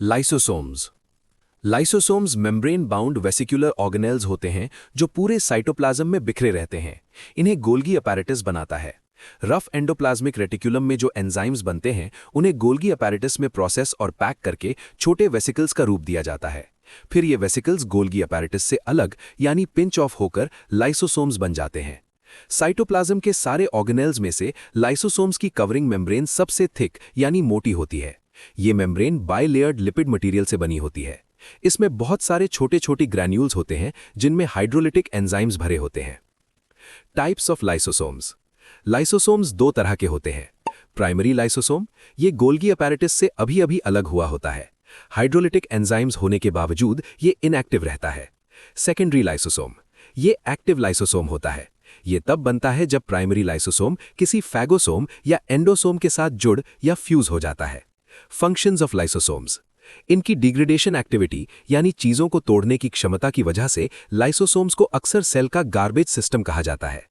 Lysosomes. Lysosomes membrane bound vesicular organelles होते हैं जो पूरे साइटोप्लाज्म में बिखरे रहते हैं। इन्हें गोल्गी अपैरेटस बनाता है। रफ एंडोप्लाज्मिक रेटिकुलम में जो एंजाइम्स बनते हैं उन्हें गोल्गी अपैरेटस में प्रोसेस और पैक करके छोटे वेसिकल्स का रूप दिया जाता है। फिर ये वेसिकल्स गोल्गी अपैरेटस से अलग यानी पिंच ऑफ होकर लाइसोसोम्स बन जाते हैं। साइटोप्लाज्म के सारे ऑर्गेनेल्स में से लाइसोसोम्स की कवरिंग मेम्ब्रेन सबसे थिक यानी मोटी होती है। ये मेम्ब्रेन बाइलेयर्ड लिपिड मटेरियल से बनी होती है। इसमें बहुत सारे छोटे छोटे ग्रैन्यूल्स होते हैं जिनमें हाइड्रोलिटिक एंजाइम्स भरे होते हैं। Types of lysosomes. लाइसोसोम्स दो तरह के होते हैं। प्राइमरी लाइसोसोम, ये गोल्गी अपैरेटस से अभी अभी अलग हुआ होता है। हाइड्रोलिटिक एंजाइम्स होने के बावजूद ये इनएक्टिव रहता है। सेकेंडरी लाइसोसोम, ये एक्टिव लाइसोसोम होता है। ये तब बनता है जब प्राइमरी लाइसोसोम किसी फैगोसोम या एंडोसोम के साथ जुड़ या फ्यूज हो जाता है। Functions of lysosomes. इनकी डिग्रेडेशन एक्टिविटी यानी चीजों को तोड़ने की क्षमता की वजह से लाइसोसोम्स को अक्सर सेल का गार्बेज सिस्टम कहा जाता है।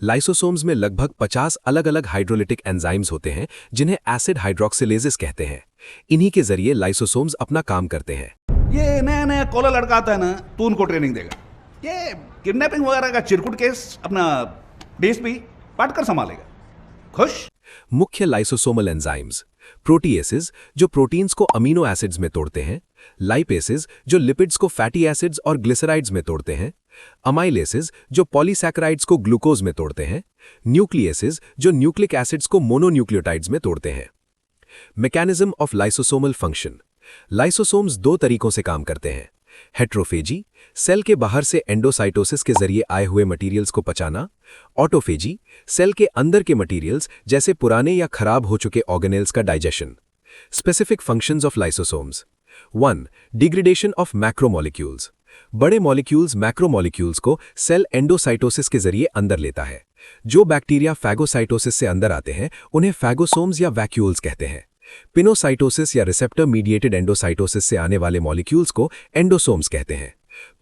लाइसोसोम्स में लगभग 50 अलग अलग हाइड्रोलिटिक एंजाइम्स होते हैं जिन्हें एसिड हाइड्रोक्सिलेजेस कहते हैं। इन्हीं के जरिए लाइसोसोम्स अपना काम करते हैं। ये नया नया कॉलर लड़का आता है ना, तू उनको ट्रेनिंग देगा। ये किडनैपिंग वगैरह का चिरकुट केस अपना डीएसपी पाट कर संभालेगा। खुश। मुख्य लाइसोसोमल एंजाइम्स। प्रोटीएसेस जो प्रोटीन्स को अमीनो एसिड्स में तोड़ते हैं। लाइपेसेस जो लिपिड्स को फैटी एसिड्स और ग्लिसराइड्स में तोड़ते हैं। अमाइलेसेस जो पॉलीसैकेराइड्स को ग्लूकोज में तोड़ते हैं। न्यूक्लियसेस जो न्यूक्लिक एसिड्स को मोनोन्यूक्लियोटाइड्स में तोड़ते हैं। Mechanism of lysosomal function. Lysosomes दो तरीकों से काम करते हैं। हेट्रोफेजी, सेल के बाहर से एंडोसाइटोसिस के जरिए आए हुए मटेरियल्स को पचाना। ऑटोफेजी, सेल के अंदर के मटेरियल्स जैसे पुराने या खराब हो चुके ऑर्गेनेल्स का digestion. Specific functions of lysosomes. 1. Degradation of macromolecules. बड़े मॉलिक्यूल्स मैक्रोमोलिक्यूल्स को सेल एंडोसाइटोसिस के जरिए अंदर लेता है। जो बैक्टीरिया फैगोसाइटोसिस से अंदर आते हैं उन्हें फैगोसोम्स या वैक्यूल्स कहते हैं। पिनोसाइटोसिस या रिसेप्टर मीडिएटेड एंडोसाइटोसिस से आने वाले मॉलिक्यूल्स को एंडोसोम्स कहते हैं।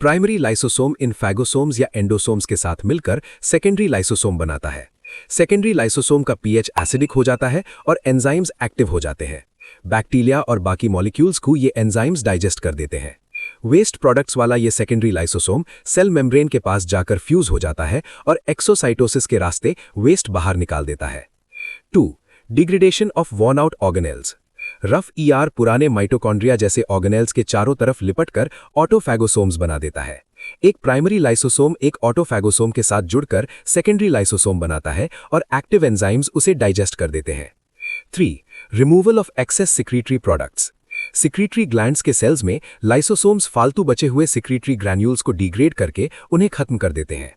प्राइमरी लाइसोसोम इन फैगोसोम्स या एंडोसोम्स के साथ मिलकर सेकेंडरी लाइसोसोम बनाता है। सेकेंडरी लाइसोसोम का पीएच एसिडिक हो जाता है और एंजाइम्स एक्टिव हो जाते हैं। बैक्टीरिया और बाकी मॉलिक्यूल्स को ये एंजाइम्स डाइजेस्ट कर देते हैं। वेस्ट प्रोडक्ट्स वाला ये सेकेंडरी लाइसोसोम सेल मेम्ब्रेन के पास जाकर फ्यूज हो जाता है और एक्सोसाइटोसिस के रास्ते वेस्ट बाहर निकाल देता है। 2. Degradation of worn out organelles. Rough ER पुराने माइटोकॉन्ड्रिया जैसे ऑर्गेनेल्स के चारों तरफ लिपटकर ऑटोफैगोसोम्स बना देता है। एक प्राइमरी लाइसोसोम एक ऑटोफैगोसोम के साथ जुड़कर सेकेंडरी लाइसोसोम बनाता है और एक्टिव एंजाइम्स उसे डाइजेस्ट कर देते हैं। 3. Removal of excess secretory products. Secretory glands के सेल्स में लाइसोसोम्स फालतू बचे हुए सिक्रीटरी ग्रैन्यूल्स को डिग्रेड करके उन्हें खत्म कर देते हैं।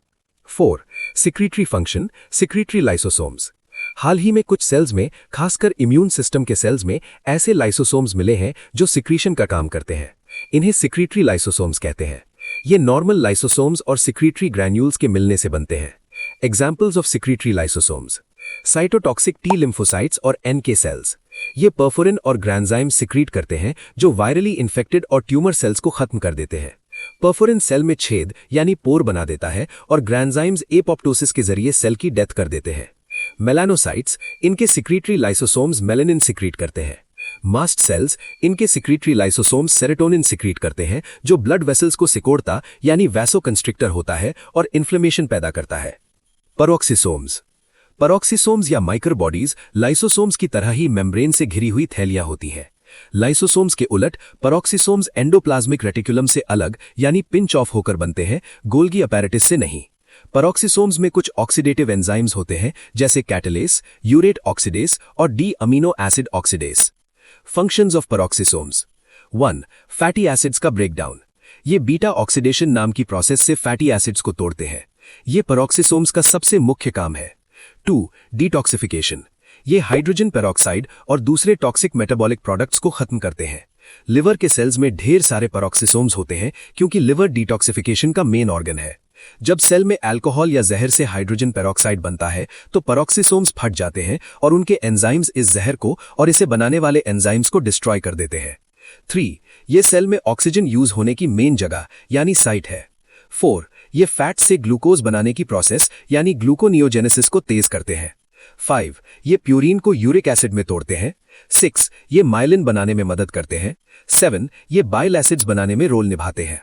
4. Secretory function secretory lysosomes. हाल ही में कुछ सेल्स में, खासकर इम्यून सिस्टम के सेल्स में, ऐसे लाइसोसोम्स मिले हैं जो सिक्रीशन का काम करते हैं। इन्हें सिक्रीटरी लाइसोसोम्स कहते हैं। ये नॉर्मल लाइसोसोम्स और सिक्रीटरी ग्रैन्यूल्स के मिलने से बनते हैं। Examples of secretory lysosomes. Cytotoxic T lymphocytes और एनके सेल्स। ये परफोरिन और ग्रैंजाइम सिक्रीट करते हैं जो वायरली इन्फेक्टेड और ट्यूमर सेल्स को खत्म कर देते हैं। परफोरिन सेल में छेद यानी पोर बना देता है और ग्रैंजाइम्स एपोप्टोसिस के जरिए सेल की डेथ कर देते हैं। मेलानोसाइट्स, इनके सिक्रीटरी लाइसोसोम्स मेलानिन सिक्रीट करते हैं। मास्ट सेल्स, इनके सिक्रीटरी लाइसोसोम्स सेरोटोनिन सिक्रीट करते हैं जो ब्लड वेसल्स को सिकोड़ता यानी वैसोकंस्ट्रिक्टर होता है और इन्फ्लेमेशन पैदा करता है। परोक्सिसोम्स। परोक्सिसोम्स या माइक्रोबॉडीज लाइसोसोम्स की तरह ही मेम्ब्रेन से घिरी हुई थैलियां होती हैं। लाइसोसोम्स के उलट परोक्सिसोम्स एंडोप्लाज्मिक रेटिकुलम से अलग यानी पिंच ऑफ होकर बनते हैं, गोल्गी अपैरेटस से नहीं। परोक्सिसोम्स में कुछ ऑक्सीडेटिव एंजाइम्स होते हैं जैसे कैटलेस, यूरेट ऑक्सीडेस और D amino acid oxidase. Functions of peroxisomes. 1. Fatty acids का ब्रेकडाउन। ये बीटा ऑक्सीडेशन नाम की प्रोसेस से फैटी एसिड्स को तोड़ते हैं। ये परोक्सिसोम्स का सबसे मुख्य काम है। 2. डिटॉक्सिफिकेशन। ये हाइड्रोजन पेरोक्साइड और दूसरे टॉक्सिक मेटाबॉलिक प्रोडक्ट्स को खत्म करते हैं। लिवर के सेल्स में ढेर सारे परोक्सिसोम्स होते हैं क्योंकि लिवर डिटॉक्सिफिकेशन का मेन ऑर्गन है। जब सेल में अल्कोहल या जहर से हाइड्रोजन पेरोक्साइड बनता है तो परोक्सिसोम्स फट जाते हैं और उनके एंजाइम्स इस जहर को और इसे बनाने वाले एंजाइम्स को डिस्ट्रॉय कर देते हैं। 3. ये सेल में ऑक्सीजन यूज होने की मेन जगह यानी साइट है। 4. ये फैट से ग्लूकोज बनाने की प्रोसेस यानी ग्लूकोनियोजेनेसिस को तेज करते हैं। 5. ये प्यूरिन को यूरिक एसिड में तोड़ते हैं। 6. ये माइलिन बनाने में मदद करते हैं। 7. ये बाइल एसिड्स बनाने में रोल निभाते हैं।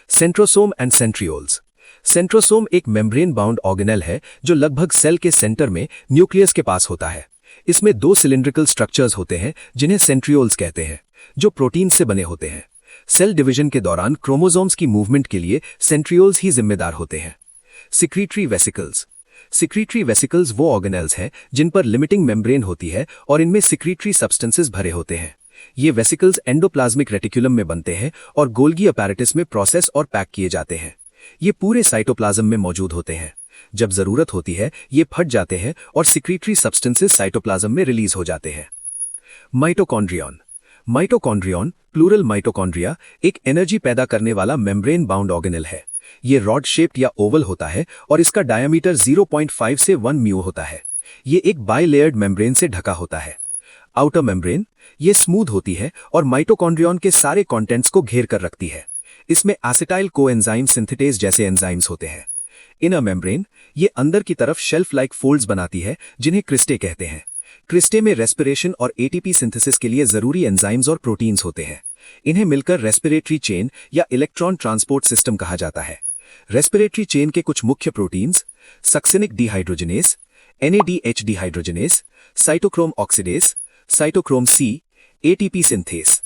Centrosome and centrioles. सेंट्रोसोम एक मेम्ब्रेन बाउंड ऑर्गेनेल है जो लगभग सेल के सेंटर में न्यूक्लियस के पास होता है। इसमें 2 सिलिंड्रिकल स्ट्रक्चर्स होते हैं जिन्हें सेंट्रियोल्स कहते हैं, जो प्रोटीन से बने होते हैं। सेल डिवीजन के दौरान क्रोमोसोम्स की मूवमेंट के लिए सेंट्रियोल्स ही जिम्मेदार होते हैं। Secretory vesicles. सिक्रीटरी वेसिकल्स वो ऑर्गेनेल्स हैं जिन पर लिमिटिंग मेम्ब्रेन होती है और इनमें सिक्रीटरी सब्सटेंसेस भरे होते हैं। ये वेसिकल्स एंडोप्लाज्मिक रेटिकुलम में बनते हैं और गोल्गी अपैरेटस में प्रोसेस और पैक किए जाते हैं। ये पूरे साइटोप्लाज्म में मौजूद होते हैं। जब जरूरत होती है ये फट जाते हैं और सिक्रीटरी सब्सटेंसेस साइटोप्लाज्म में रिलीज हो जाते हैं। माइटोकॉन्ड्रियन। माइटोकॉन्ड्रियन प्लूरल माइटोकॉन्ड्रिया एक एनर्जी पैदा करने वाला मेम्ब्रेन बाउंड ऑर्गेनेल है। ये रॉड शेप्ड या ओवल होता है और इसका डायमीटर 0.5 से 1 म्यू होता है। ये एक बाइलेयर्ड मेम्ब्रेन से ढका होता है। आउटर मेम्ब्रेन ये स्मूथ होती है और माइटोकॉन्ड्रियन के सारे कंटेंट्स को घेर कर रखती है। इसमें एसिटाइल कोएंजाइम सिंथेटेज जैसे एंजाइम्स होते हैं। इनर मेम्ब्रेन ये अंदर की तरफ शेल्फ लाइक फोल्ड्स बनाती है जिन्हें क्रिस्टे कहते हैं। क्रिस्टे में रेस्पिरेशन और एटीपी सिंथेसिस के लिए जरूरी एंजाइम्स और प्रोटीन्स होते हैं। इन्हें मिलकर रेस्पिरेटरी चेन या इलेक्ट्रॉन ट्रांसपोर्ट सिस्टम कहा जाता है। रेस्पिरेटरी चेन के कुछ मुख्य proteins succinic dehydrogenase, NADH dehydrogenase, cytochrome oxidase, cytochrome C, ATP synthase.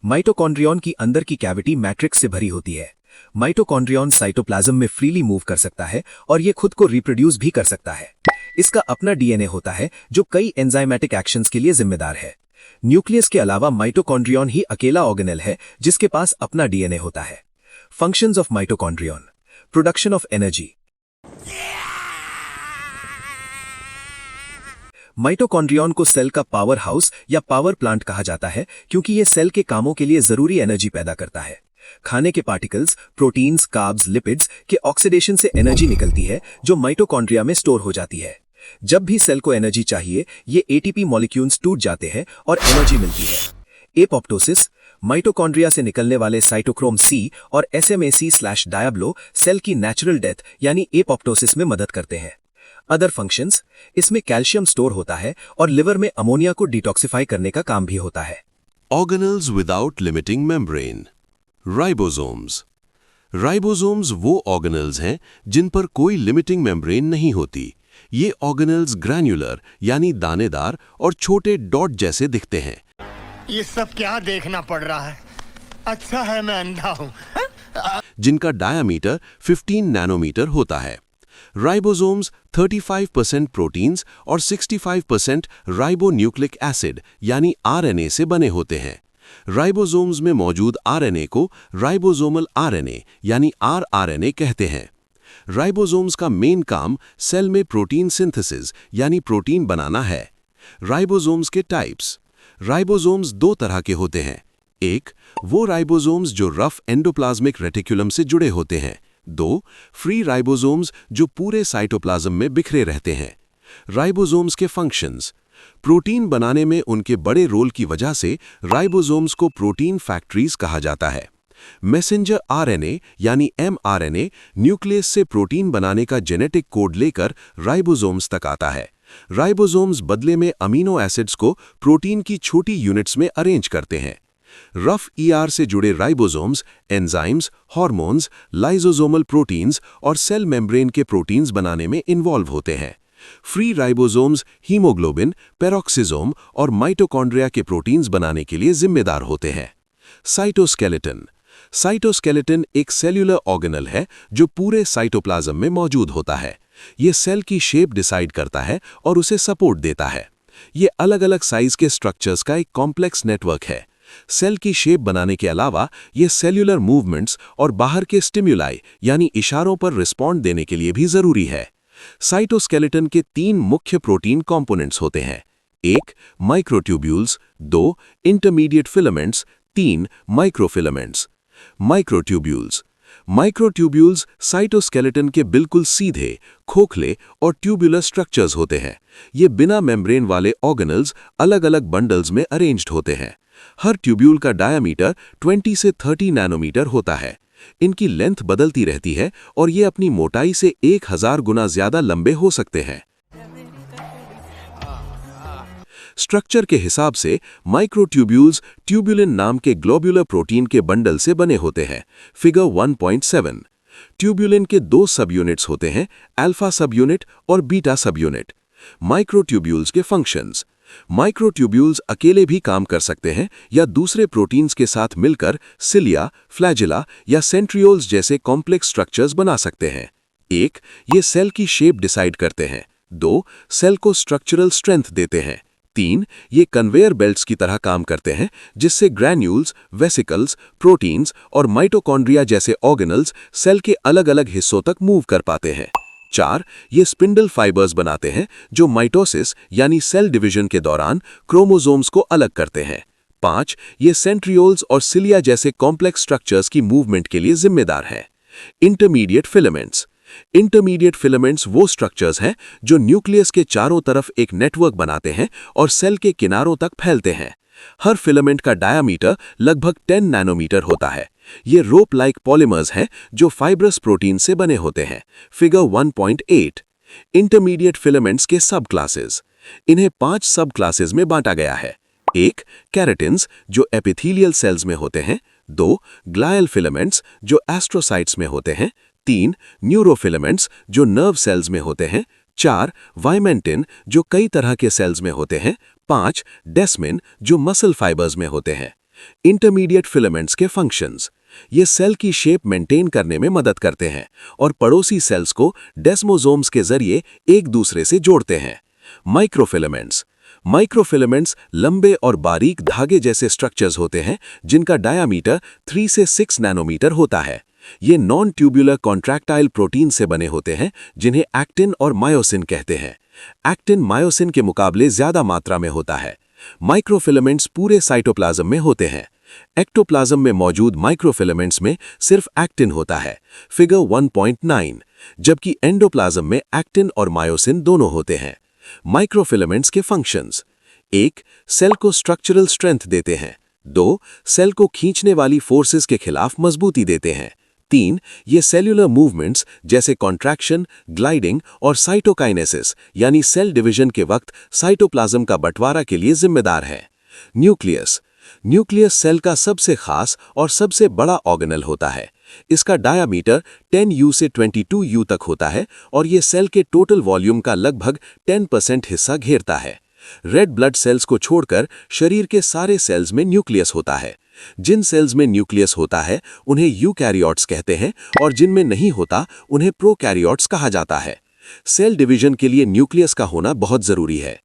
Mitochondrion की अंदर की कैविटी मैट्रिक्स से भरी होती है। माइटोकॉन्ड्रियन साइटोप्लाज्म में फ्रीली मूव कर सकता है और ये खुद को रिप्रोड्यूस भी कर सकता है। इसका अपना DNA होता है जो कई एंजाइमेटिक एक्शंस के लिए जिम्मेदार है। न्यूक्लियस के अलावा माइटोकॉन्ड्रियन ही अकेला ऑर्गेनेल है जिसके पास अपना DNA होता है। Functions of mitochondrion. Production of energy. Mitochondrion को सेल का पावर हाउस या पावर प्लांट कहा जाता है क्योंकि ये सेल के कामों के लिए जरूरी एनर्जी पैदा करता है। खाने के पार्टिकल्स, प्रोटीन्स, कार्ब्स, लिपिड्स के ऑक्सीडेशन से एनर्जी निकलती है जो माइटोकॉन्ड्रिया में स्टोर हो जाती है। जब भी सेल को एनर्जी चाहिए ये एटीपी मॉलिक्यूल्स टूट जाते हैं और एनर्जी मिलती है। एपोप्टोसिस माइटोकॉन्ड्रिया से निकलने वाले साइटोक्रोम C और SMAC/डायब्लो सेल की नेचुरल डेथ यानी एपोप्टोसिस में मदद करते हैं। अदर फंक्शंस इसमें कैल्शियम स्टोर होता है और लिवर में अमोनिया को डिटॉक्सिफाई करने का काम भी होता है। Organelles without limiting membrane. Ribosomes. Ribosomes वो ऑर्गेनेल्स हैं जिन पर कोई लिमिटिंग मेम्ब्रेन नहीं होती। ये ऑर्गेनेल्स ग्रैन्युलर यानी दानेदार और छोटे डॉट जैसे दिखते हैं। ये सब क्या देखना पड़ रहा है? अच्छा है मैं अंधा हूं। जिनका डायामीटर 15 नैनोमीटर होता है। राइबोसोम्स 35% प्रोटीन्स और 65% राइबोन्यूक्लिक एसिड यानी RNA से बने होते हैं। राइबोसोम्स में मौजूद RNA को राइबोसोमल RNA यानी rRNA कहते हैं। राइबोसोम्स का मेन काम सेल में प्रोटीन सिंथेसिस यानी प्रोटीन बनाना है। राइबोसोम्स के टाइप्स। राइबोसोम्स 2 तरह के होते हैं। एक, वो राइबोसोम्स जो रफ एंडोप्लाज्मिक रेटिकुलम से जुड़े होते हैं। 2, फ्री राइबोसोम्स जो पूरे साइटोप्लाज्म में बिखरे रहते हैं। राइबोसोम्स के फंक्शंस। प्रोटीन बनाने में उनके बड़े रोल की वजह से राइबोसोम्स को प्रोटीन फैक्ट्रीज कहा जाता है। मैसेंजर RNA यानी mRNA न्यूक्लियस से प्रोटीन बनाने का जेनेटिक कोड लेकर राइबोसोम्स तक आता है। राइबोसोम्स बदले में अमीनो एसिड्स को प्रोटीन की छोटी यूनिट्स में अरेंज करते हैं। रफ ER से जुड़े ribosomes enzymes, hormones, lysosomal proteins और सेल मेम्ब्रेन के प्रोटीन्स बनाने में इन्वॉल्व होते हैं। फ्री राइबोसोम्स हीमोग्लोबिन, पेरोक्सिसोम और माइटोकॉन्ड्रिया के प्रोटीन्स बनाने के लिए जिम्मेदार होते हैं। साइटोस्केलेटन। साइटोस्केलेटन एक सेल्यूलर ऑर्गेनल है जो पूरे साइटोप्लाज्म में मौजूद होता है। ये सेल की शेप डिसाइड करता है और उसे सपोर्ट देता है। ये अलग-अलग साइज के स्ट्रक्चर्स का एक कॉम्प्लेक्स नेटवर्क है। सेल की शेप बनाने के अलावा ये सेल्यूलर मूवमेंट्स और बाहर के स्टिम्युलाई यानी इशारों पर रिस्पॉन्ड देने के लिए भी जरूरी है। साइटोस्केलेटन के 3 मुख्य प्रोटीन कंपोनेंट्स होते हैं। 1, microtubules, 2, intermediate filaments, 3, microfilaments. Microtubules. Microtubules cytoskeleton के बिल्कुल सीधे, खोखले और ट्यूबुलर स्ट्रक्चर्स होते हैं। ये बिना मेम्ब्रेन वाले ऑर्गेनल्स अलग-अलग बंडल्स में अरेंज्ड होते हैं। हर ट्यूब्यूल का डायामीटर 20 से 30 नैनोमीटर होता है। इनकी लेंथ बदलती रहती है और ये अपनी मोटाई से 1000 गुना ज्यादा लंबे हो सकते हैं। स्ट्रक्चर के हिसाब से माइक्रोट्यूब्यूल्स ट्यूबुलिन नाम के ग्लोब्यूलर प्रोटीन के बंडल से बने होते हैं। फिगर 1.7। ट्यूबुलिन के दो सब यूनिट्स होते हैं, अल्फा सब यूनिट और बीटा सब यूनिट। माइक्रोट्यूब्यूल्स के फंक्शंस। माइक्रोट्यूब्यूल्स अकेले भी काम कर सकते हैं या दूसरे प्रोटीन्स के साथ मिलकर सिलिया, फ्लैजिला या सेंट्रियोल्स जैसे कॉम्प्लेक्स स्ट्रक्चर्स बना सकते हैं। 1. ये सेल की शेप डिसाइड करते हैं। 2. सेल को स्ट्रक्चरल स्ट्रेंथ देते हैं। 3. ये कन्वेयर बेल्ट्स की तरह काम करते हैं जिससे ग्रैन्यूल्स, वेसिकल्स, प्रोटीन्स और माइटोकॉन्ड्रिया जैसे ऑर्गेनल्स सेल के अलग अलग हिस्सों तक मूव कर पाते हैं। 4. ये स्पिंडल फाइबर्स बनाते हैं जो माइटोसिस यानी सेल डिवीजन के दौरान क्रोमोसोम्स को अलग करते हैं। 5. ये सेंट्रियोल्स और सिलिया जैसे कॉम्प्लेक्स स्ट्रक्चर्स की मूवमेंट के लिए जिम्मेदार हैं। Intermediate filaments. इंटरमीडिएट फिलामेंट्स वो स्ट्रक्चर्स हैं जो न्यूक्लियस के चारों तरफ एक नेटवर्क बनाते हैं और सेल के किनारों तक फैलते हैं। हर फिलामेंट का डायामीटर लगभग 10 नैनोमीटर होता है। ये रोप लाइक पॉलीमर्स हैं जो फाइब्रस प्रोटीन से बने होते हैं। फिगर 1.8। इंटरमीडिएट फिलामेंट्स के सब क्लासेस। इन्हें 5 सब क्लासेस में बांटा गया है। 1. कैरेटिन्स जो एपिथेलियल सेल्स में होते हैं। 2. ग्लायल फिलामेंट्स जो एस्ट्रोसाइट्स में होते हैं। 3. न्यूरोफिलामेंट्स जो नर्व सेल्स में होते हैं। 4. वाइमेंटिन जो कई तरह के सेल्स में होते हैं। 5. डेस्मिन जो मसल फाइबर्स में होते हैं। इंटरमीडिएट फिलामेंट्स के फंक्शंस। ये सेल की शेप मेंटेन करने में मदद करते हैं और पड़ोसी सेल्स को डेस्मोसोम्स के जरिए एक दूसरे से जोड़ते हैं। माइक्रोफिलामेंट्स। माइक्रोफिलामेंट्स लंबे और बारीक धागे जैसे स्ट्रक्चर्स होते हैं जिनका डायामीटर 3 से 6 नैनोमीटर होता है। ये नॉन ट्यूबुलर कॉन्ट्रैक्टाइल प्रोटीन से बने होते हैं जिन्हें एक्टिन और मायोसिन कहते हैं। एक्टिन मायोसिन के मुकाबले ज्यादा मात्रा में होता है। माइक्रोफिलामेंट्स पूरे साइटोप्लाज्म में होते हैं। एक्टोप्लाज्म में मौजूद माइक्रोफिलामेंट्स में सिर्फ एक्टिन होता है। फिगर 1.9। जबकि एंडोप्लाज्म में एक्टिन और मायोसिन दोनों होते हैं। माइक्रोफिलामेंट्स के फंक्शंस। 1. सेल को स्ट्रक्चरल स्ट्रेंथ देते हैं। 2. सेल को खींचने वाली फोर्सेस के खिलाफ मजबूती देते हैं। 3. ये सेल्यूलर मूवमेंट्स जैसे कॉन्ट्रैक्शन, ग्लाइडिंग और साइटोकाइनेसिस यानी सेल डिवीजन के वक्त साइटोप्लाज्म का बंटवारा के लिए जिम्मेदार है। न्यूक्लियस। न्यूक्लियस सेल का सबसे खास और सबसे बड़ा ऑर्गेनल होता है। इसका डायामीटर 10U से 22U तक होता है और ये सेल के टोटल वॉल्यूम का लगभग 10% हिस्सा घेरता है। रेड ब्लड सेल्स को छोड़कर शरीर के सारे सेल्स में न्यूक्लियस होता है। जिन सेल्स में न्यूक्लियस होता है उन्हें यूकैरियोट्स कहते हैं और जिनमें नहीं होता उन्हें प्रोकैरियोट्स कहा जाता है। सेल डिवीजन के लिए न्यूक्लियस का होना बहुत जरूरी है।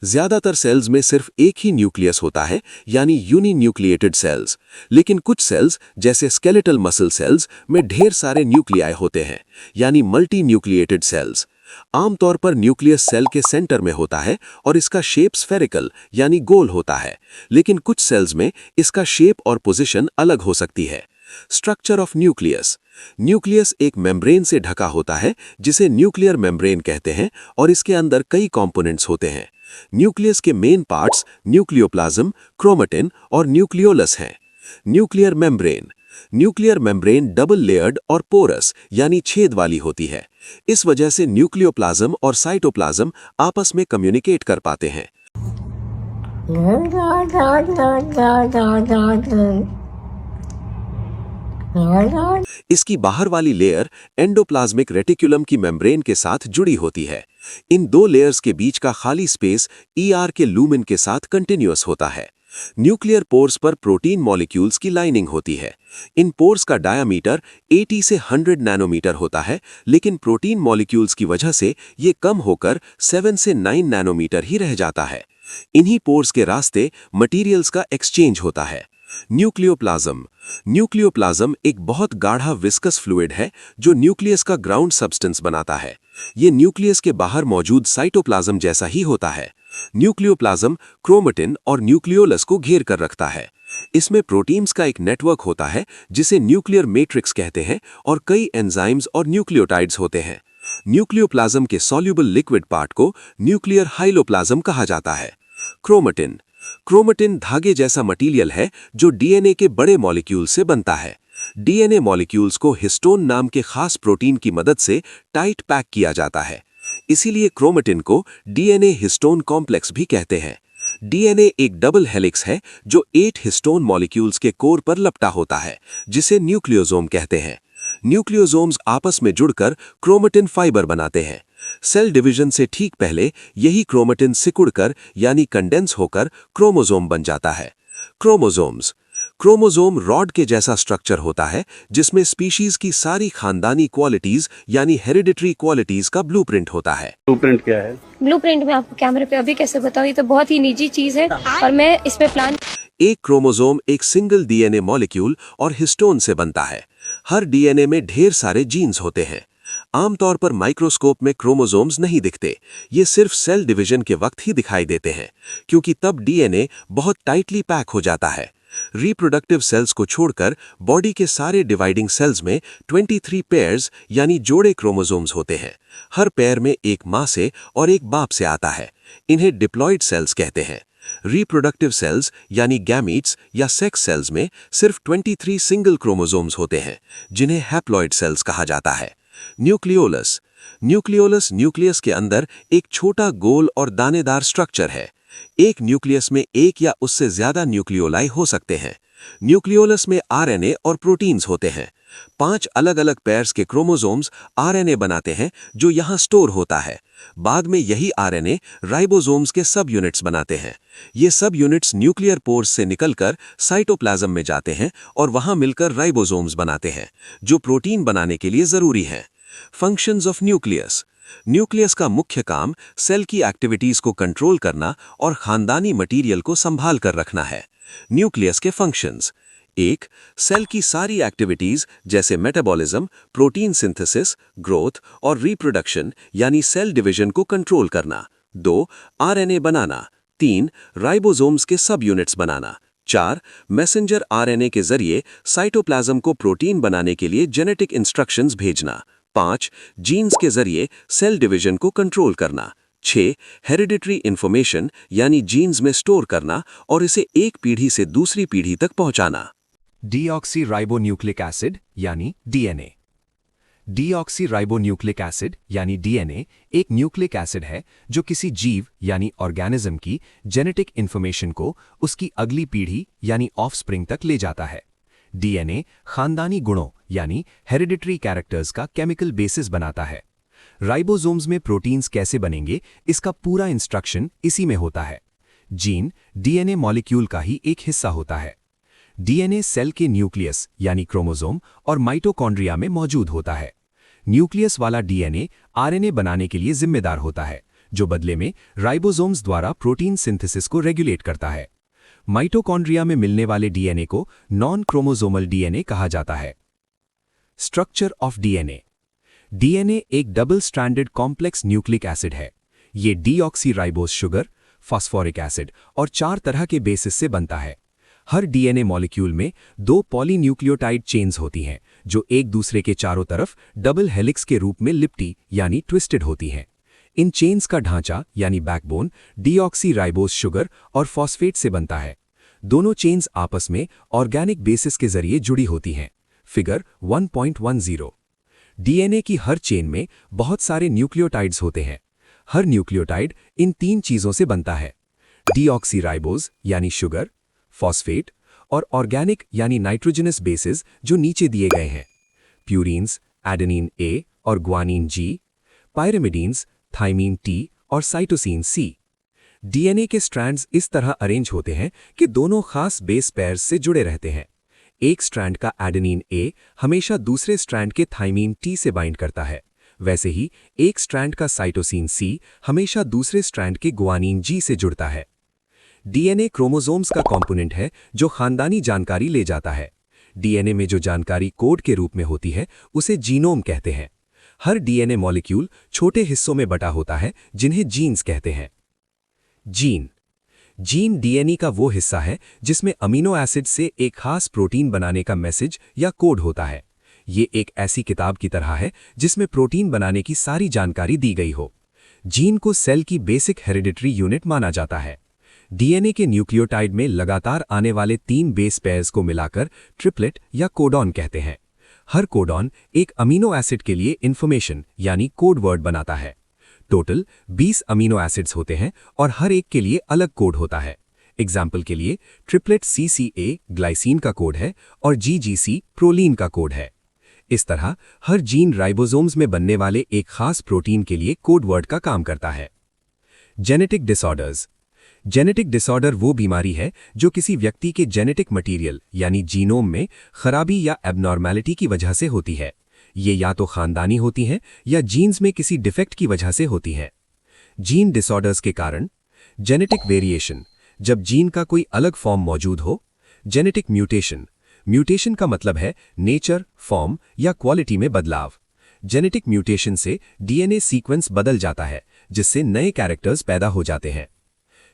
ज्यादातर सेल्स में सिर्फ एक ही न्यूक्लियस होता है यानी यूनिन्यूक्लिएटेड सेल्स, लेकिन कुछ सेल्स जैसे स्केलेटल मसल सेल्स में ढेर सारे न्यूक्लियाई होते हैं यानी मल्टी न्यूक्लिएटेड सेल्स। आमतौर पर न्यूक्लियस सेल के सेंटर में होता है और इसका शेप स्फेरिकल यानी गोल होता है, लेकिन कुछ सेल्स में इसका शेप और पोजीशन अलग हो सकती है। Structure of nucleus. न्यूक्लियस एक मेम्ब्रेन से ढका होता है जिसे न्यूक्लियर मेम्ब्रेन कहते हैं और इसके अंदर कई कंपोनेंट्स होते हैं। न्यूक्लियस के मेन पार्ट्स न्यूक्लियोप्लाज्म, क्रोमेटिन और न्यूक्लियोलस हैं। Nuclear membrane. Nuclear membrane double layered और पोरस यानी छेद वाली होती है। इस वजह से न्यूक्लियोप्लाज्म और साइटोप्लाज्म आपस में कम्युनिकेट कर पाते हैं। इसकी बाहर वाली लेयर एंडोप्लाज्मिक रेटिकुलम की मेम्ब्रेन के साथ जुड़ी होती है। इन दो लेयर्स के बीच का खाली स्पेस ER के लूमेन के साथ कंटिन्यूअस होता है। न्यूक्लियर पोर्स पर प्रोटीन मॉलिक्यूल्स की लाइनिंग होती है। इन पोर्स का डायामीटर 80 से 100 नैनोमीटर होता है, लेकिन प्रोटीन मॉलिक्यूल्स की वजह से ये कम होकर 7 से 9 नैनोमीटर ही रह जाता है। इन्हीं पोर्स के रास्ते मटेरियल्स का एक्सचेंज होता है। न्यूक्लियोप्लाज्म। न्यूक्लियोप्लाज्म एक बहुत गाढ़ा विस्कस फ्लूइड है जो न्यूक्लियस का ग्राउंड सब्सटेंस बनाता है। ये न्यूक्लियस के बाहर मौजूद साइटोप्लाज्म जैसा ही होता है। न्यूक्लियोप्लाज्म क्रोमेटिन और न्यूक्लियोलस को घेर कर रखता है। इसमें प्रोटीन्स का एक नेटवर्क होता है जिसे न्यूक्लियर मैट्रिक्स कहते हैं और कई एंजाइम्स और न्यूक्लियोटाइड्स होते हैं। न्यूक्लियोप्लाज्म के सॉल्युबल लिक्विड पार्ट को न्यूक्लियर हाइलोप्लाज्म कहा जाता है। क्रोमेटिन। क्रोमेटिन धागे जैसा मटेरियल है जो DNA के बड़े मॉलिक्यूल से बनता है। DNA मॉलिक्यूल्स को हिस्टोन नाम के खास प्रोटीन की मदद से टाइट पैक किया जाता है। इसीलिए क्रोमेटिन को DNA हिस्टोन कॉम्प्लेक्स भी कहते हैं। डीएनए एक डबल हेलिक्स है जो 8 हिस्टोन मॉलिक्यूल्स के कोर पर लपटा होता है, जिसे न्यूक्लियोसोम कहते हैं। न्यूक्लियोसोम्स आपस में जुड़कर क्रोमेटिन फाइबर बनाते हैं। सेल डिवीजन से ठीक पहले यही क्रोमेटिन सिकुड़कर यानी कंडेंस होकर क्रोमोसोम बन जाता है। क्रोमोसोम्स क्रोमोसोम रॉड के जैसा स्ट्रक्चर होता है जिसमें स्पीशीज की सारी खानदानी क्वालिटीज यानी हेरिडिटरी क्वालिटीज का ब्लूप्रिंट होता है। ब्लूप्रिंट क्या है? ब्लूप्रिंट मैं आपको कैमरे पे अभी कैसे बताऊं, ये तो बहुत ही निजी चीज है और मैं इसमें प्लान। एक क्रोमोसोम एक सिंगल डीएनए मॉलिक्यूल और हिस्टोन से बनता है। हर डीएनए में ढेर सारे जीन्स होते हैं। आमतौर पर माइक्रोस्कोप में क्रोमोसोम्स नहीं दिखते, ये सिर्फ सेल डिवीजन के वक्त ही दिखाई देते हैं, क्योंकि तब डीएनए बहुत टाइटली पैक हो जाता है। रिप्रोडक्टिव सेल्स को छोड़कर बॉडी के सारे डिवाइडिंग सेल्स में 23 पेयर्स यानी जोड़े क्रोमोसोम्स होते हैं। हर पेयर में एक माँ से और एक बाप से आता है। इन्हें डिप्लॉइड सेल्स कहते हैं। रिप्रोडक्टिव सेल्स यानी गैमीट्स या सेक्स सेल्स में सिर्फ 23 सिंगल क्रोमोसोम्स होते हैं, जिन्हें हैप्लॉइड सेल्स कहा जाता है। न्यूक्लियोलस न्यूक्लियस के अंदर एक छोटा गोल और दानेदार स्ट्रक्चर है। एक न्यूक्लियस में एक या उससे ज्यादा न्यूक्लियोलाई हो सकते हैं। न्यूक्लियोलस में आरएनए और प्रोटीन्स होते हैं। 5 अलग-अलग पेयर्स के क्रोमोसोम्स आरएनए बनाते हैं जो यहाँ स्टोर होता है। बाद में यही आरएनए राइबोसोम्स के सब यूनिट्स बनाते हैं। ये सब यूनिट्स न्यूक्लियर पोर्स से निकलकर साइटोप्लाज्म में जाते हैं और वहाँ मिलकर राइबोसोम्स बनाते हैं, जो प्रोटीन बनाने के लिए जरूरी है। फंक्शंस ऑफ न्यूक्लियस का मुख्य काम सेल की एक्टिविटीज को कंट्रोल करना और खानदानी मटेरियल को संभाल कर रखना है। न्यूक्लियस के फंक्शंस: 1. सेल की सारी एक्टिविटीज जैसे मेटाबॉलिज्म, प्रोटीन सिंथेसिस, ग्रोथ और रिप्रोडक्शन यानी सेल डिवीजन को कंट्रोल करना। 2. आरएनए बनाना। 3. राइबोसोम्स के सब यूनिट्स बनाना। 4. मैसेंजर आरएनए के जरिए साइटोप्लाज्म को प्रोटीन बनाने के लिए जेनेटिक इंस्ट्रक्शंस भेजना। 5. जीन्स के जरिए सेल डिवीजन को कंट्रोल करना। 6. हेरिडिटरी इंफॉर्मेशन यानी जीन्स में स्टोर करना और इसे एक पीढ़ी से दूसरी पीढ़ी तक पहुंचाना। डीऑक्सीराइबोन्यूक्लिक एसिड यानी डीएनए। डीऑक्सीराइबोन्यूक्लिक एसिड यानी डीएनए एक न्यूक्लिक एसिड है जो किसी जीव यानी ऑर्गेनिज्म की जेनेटिक इंफॉर्मेशन को उसकी अगली पीढ़ी यानी ऑफस्प्रिंग तक ले जाता है। डीएनए खानदानी गुणों यानी हेरिडिटरी कैरेक्टर्स का केमिकल बेसिस बनाता है। राइबोसोम्स में प्रोटीन्स कैसे बनेंगे, इसका पूरा इंस्ट्रक्शन इसी में होता है। जीन डीएनए मॉलिक्यूल का ही एक हिस्सा होता है। डीएनए सेल के न्यूक्लियस यानी क्रोमोसोम और माइटोकॉन्ड्रिया में मौजूद होता है। न्यूक्लियस वाला डीएनए आरएनए बनाने के लिए जिम्मेदार होता है, जो बदले में राइबोसोम्स द्वारा प्रोटीन सिंथेसिस को रेगुलेट करता है। माइटोकॉन्ड्रिया में मिलने वाले डीएनए को नॉन क्रोमोसोमल डीएनए कहा जाता है। Structure of DNA. डीएनए एक double stranded complex nucleic acid है। ये डीऑक्सीराइबोस शुगर, फास्फोरिक एसिड और 4 तरह के बेसिस से बनता है। हर डीएनए मॉलिक्यूल में 2 पॉलीन्यूक्लियोटाइड चेन्स होती हैं, जो एक दूसरे के चारों तरफ डबल हेलिक्स के रूप में लिपटी यानी ट्विस्टेड होती हैं। इन चेन्स का ढांचा यानी बैकबोन डीऑक्सीराइबोस शुगर और फॉस्फेट से बनता है। दोनों चेन्स आपस में ऑर्गेनिक बेसिस के जरिए जुड़ी होती हैं। फिगर 1.10। डीएनए की हर चेन में बहुत सारे न्यूक्लियोटाइड्स होते हैं। हर न्यूक्लियोटाइड इन 3 चीजों से बनता है: डीऑक्सीराइबोस यानी शुगर, फॉस्फेट और ऑर्गेनिक यानी नाइट्रोजनस बेसिस जो नीचे दिए गए हैं: प्यूरीन्स, एडेनिन ए और ग्वानिन जी, पायरिमिडीन्स, थाइमीन टी और साइटोसिन सी। डीएनए के स्ट्रैंड्स इस तरह अरेंज होते हैं कि दोनों खास बेस पेयर्स से जुड़े रहते हैं। एक स्ट्रैंड का एडेनिन ए हमेशा दूसरे स्ट्रैंड के थाइमीन टी से बाइंड करता है। वैसे ही एक स्ट्रैंड का साइटोसिन सी हमेशा दूसरे स्ट्रैंड के ग्वानिन जी से जुड़ता है। डीएनए क्रोमोसोम्स का कंपोनेंट है जो खानदानी जानकारी ले जाता है। डीएनए में जो जानकारी कोड के रूप में होती है उसे जीनोम कहते हैं। हर डीएनए मॉलिक्यूल छोटे हिस्सों में बटा होता है जिन्हें जीन्स कहते हैं। जीन डीएनए का वो हिस्सा है जिसमें अमीनो एसिड से एक खास प्रोटीन बनाने का मैसेज या कोड होता है। ये एक ऐसी किताब की तरह है जिसमें प्रोटीन बनाने की सारी जानकारी दी गई हो। जीन को सेल की बेसिक हेरिडिटरी यूनिट माना जाता है। डीएनए के न्यूक्लियोटाइड में लगातार आने वाले 3 बेस पेयर्स को मिलाकर ट्रिपलेट या कोडॉन कहते हैं। हर कोडॉन एक अमीनो एसिड के लिए इंफॉर्मेशन यानी कोड वर्ड बनाता है। टोटल 20 अमीनो एसिड्स होते हैं और हर एक के लिए अलग कोड होता है। एग्जाम्पल के लिए ट्रिपलेट CCA ग्लाइसिन का कोड है और GGC प्रोलीन का कोड है। इस तरह हर जीन राइबोसोम्स में बनने वाले एक खास प्रोटीन के लिए कोड वर्ड का काम करता है। Genetic disorders. जेनेटिक डिसऑर्डर वो बीमारी है जो किसी व्यक्ति के जेनेटिक मटेरियल यानी जीनोम में खराबी या एबनॉर्मैलिटी की वजह से होती है। ये या तो खानदानी होती हैं या जीन्स में किसी डिफेक्ट की वजह से होती हैं। जीन डिसऑर्डर्स के कारण जेनेटिक वेरिएशन, जब जीन का कोई अलग फॉर्म मौजूद हो। जेनेटिक म्यूटेशन, म्यूटेशन का मतलब है नेचर, फॉर्म या क्वालिटी में बदलाव। जेनेटिक म्यूटेशन से DNA सीक्वेंस बदल जाता है जिससे नए कैरेक्टर्स पैदा हो जाते हैं।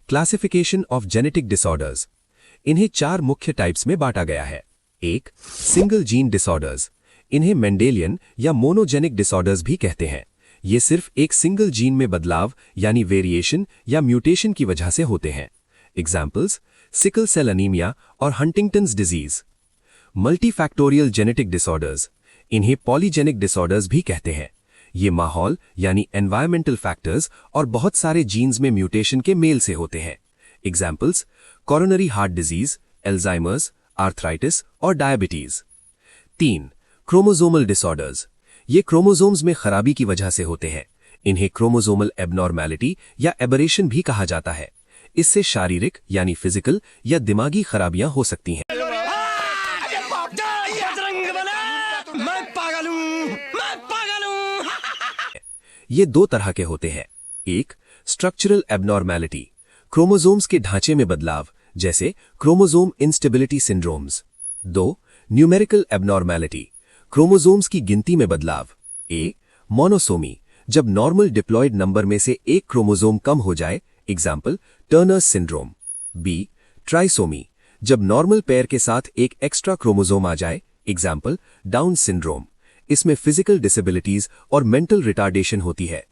Classification of genetic disorders. इन्हें 4 मुख्य टाइप्स में बांटा गया है। 1. Single gene disorders. इन्हें मेंडेलियन या मोनोजेनिक डिसऑर्डर्स भी कहते हैं। ये सिर्फ एक सिंगल जीन में बदलाव यानी वेरिएशन या म्यूटेशन की वजह से होते हैं। एग्जाम्पल्स सिकल सेल अनीमिया और Huntington's disease. Multifactorial genetic disorders. इन्हें पॉलीजेनिक डिसऑर्डर्स भी कहते हैं। ये माहौल यानी एनवायरमेंटल फैक्टर्स और बहुत सारे जीन्स में म्यूटेशन के मेल से होते हैं। Examples coronary heart disease, Alzheimer's, arthritis और डायबिटीज। 3. Chromosomal disorders. ये क्रोमोसोम्स में खराबी की वजह से होते हैं। इन्हें क्रोमोसोमल एबनॉर्मैलिटी या एबरेशन भी कहा जाता है। इससे शारीरिक यानी फिजिकल या दिमागी खराबियां हो सकती हैं। ये 2 तरह के होते हैं। 1. स्ट्रक्चरल एबनॉर्मैलिटी, क्रोमोसोम्स के ढांचे में बदलाव जैसे chromosome instability syndromes. 2. Numerical abnormality, chromosomes की गिनती में बदलाव। A. मोनोसोमी, जब नॉर्मल डिप्लॉयड नंबर में से एक क्रोमोसोम कम हो जाए। Example Turners syndrome. B. Trisomy, जब नॉर्मल पेयर के साथ एक एक्स्ट्रा क्रोमोसोम आ जाए। Example down syndrome. इसमें फिजिकल डिसेबिलिटीज और मेंटल रिटार्डेशन होती है।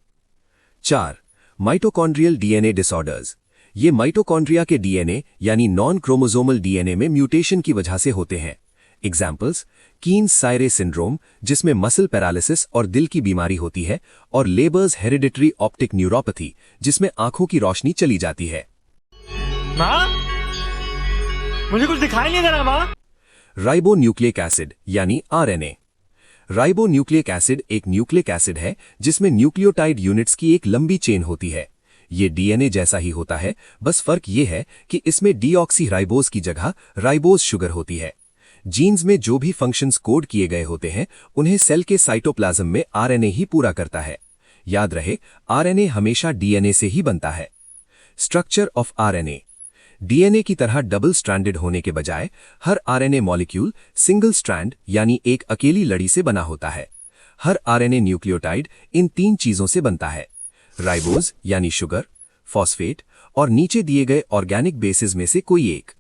4. Mitochondrial DNA disorders. ये माइटोकॉन्ड्रिया के DNA यानी नॉन क्रोमोसोमल DNA में म्यूटेशन की वजह से होते हैं। एग्जाम्पल्स कीन्स सायरे सिंड्रोम, जिसमें मसल पैरालिसिस और दिल की बीमारी होती है, और लेबर्स हेरिडिटरी ऑप्टिक न्यूरोपैथी, जिसमें आंखों की रोशनी चली जाती है। माँ, मुझे कुछ दिखाई नहीं दे रहा माँ। राइबो न्यूक्लिक एसिड यानी RNA। राइबो न्यूक्लिक एसिड एक न्यूक्लिक एसिड है जिसमें न्यूक्लियोटाइड यूनिट्स की एक लंबी चेन होती है। ये DNA जैसा ही होता है, बस फर्क ये है कि इसमें डीऑक्सी राइबोज की जगह राइबोज शुगर होती है। जीन्स में जो भी फंक्शंस कोड किए गए होते हैं उन्हें सेल के साइटोप्लाज्म में RNA ही पूरा करता है। याद रहे, RNA हमेशा DNA से ही बनता है। Structure of RNA। DNA की तरह डबल स्ट्रैंडेड होने के बजाय हर RNA मॉलिक्यूल सिंगल स्ट्रैंड यानी एक अकेली लड़ी से बना होता है। हर RNA न्यूक्लियोटाइड इन 3 चीजों से बनता है, राइबोज यानी शुगर, फॉस्फेट और नीचे दिए गए ऑर्गेनिक बेसिस में से कोई एक,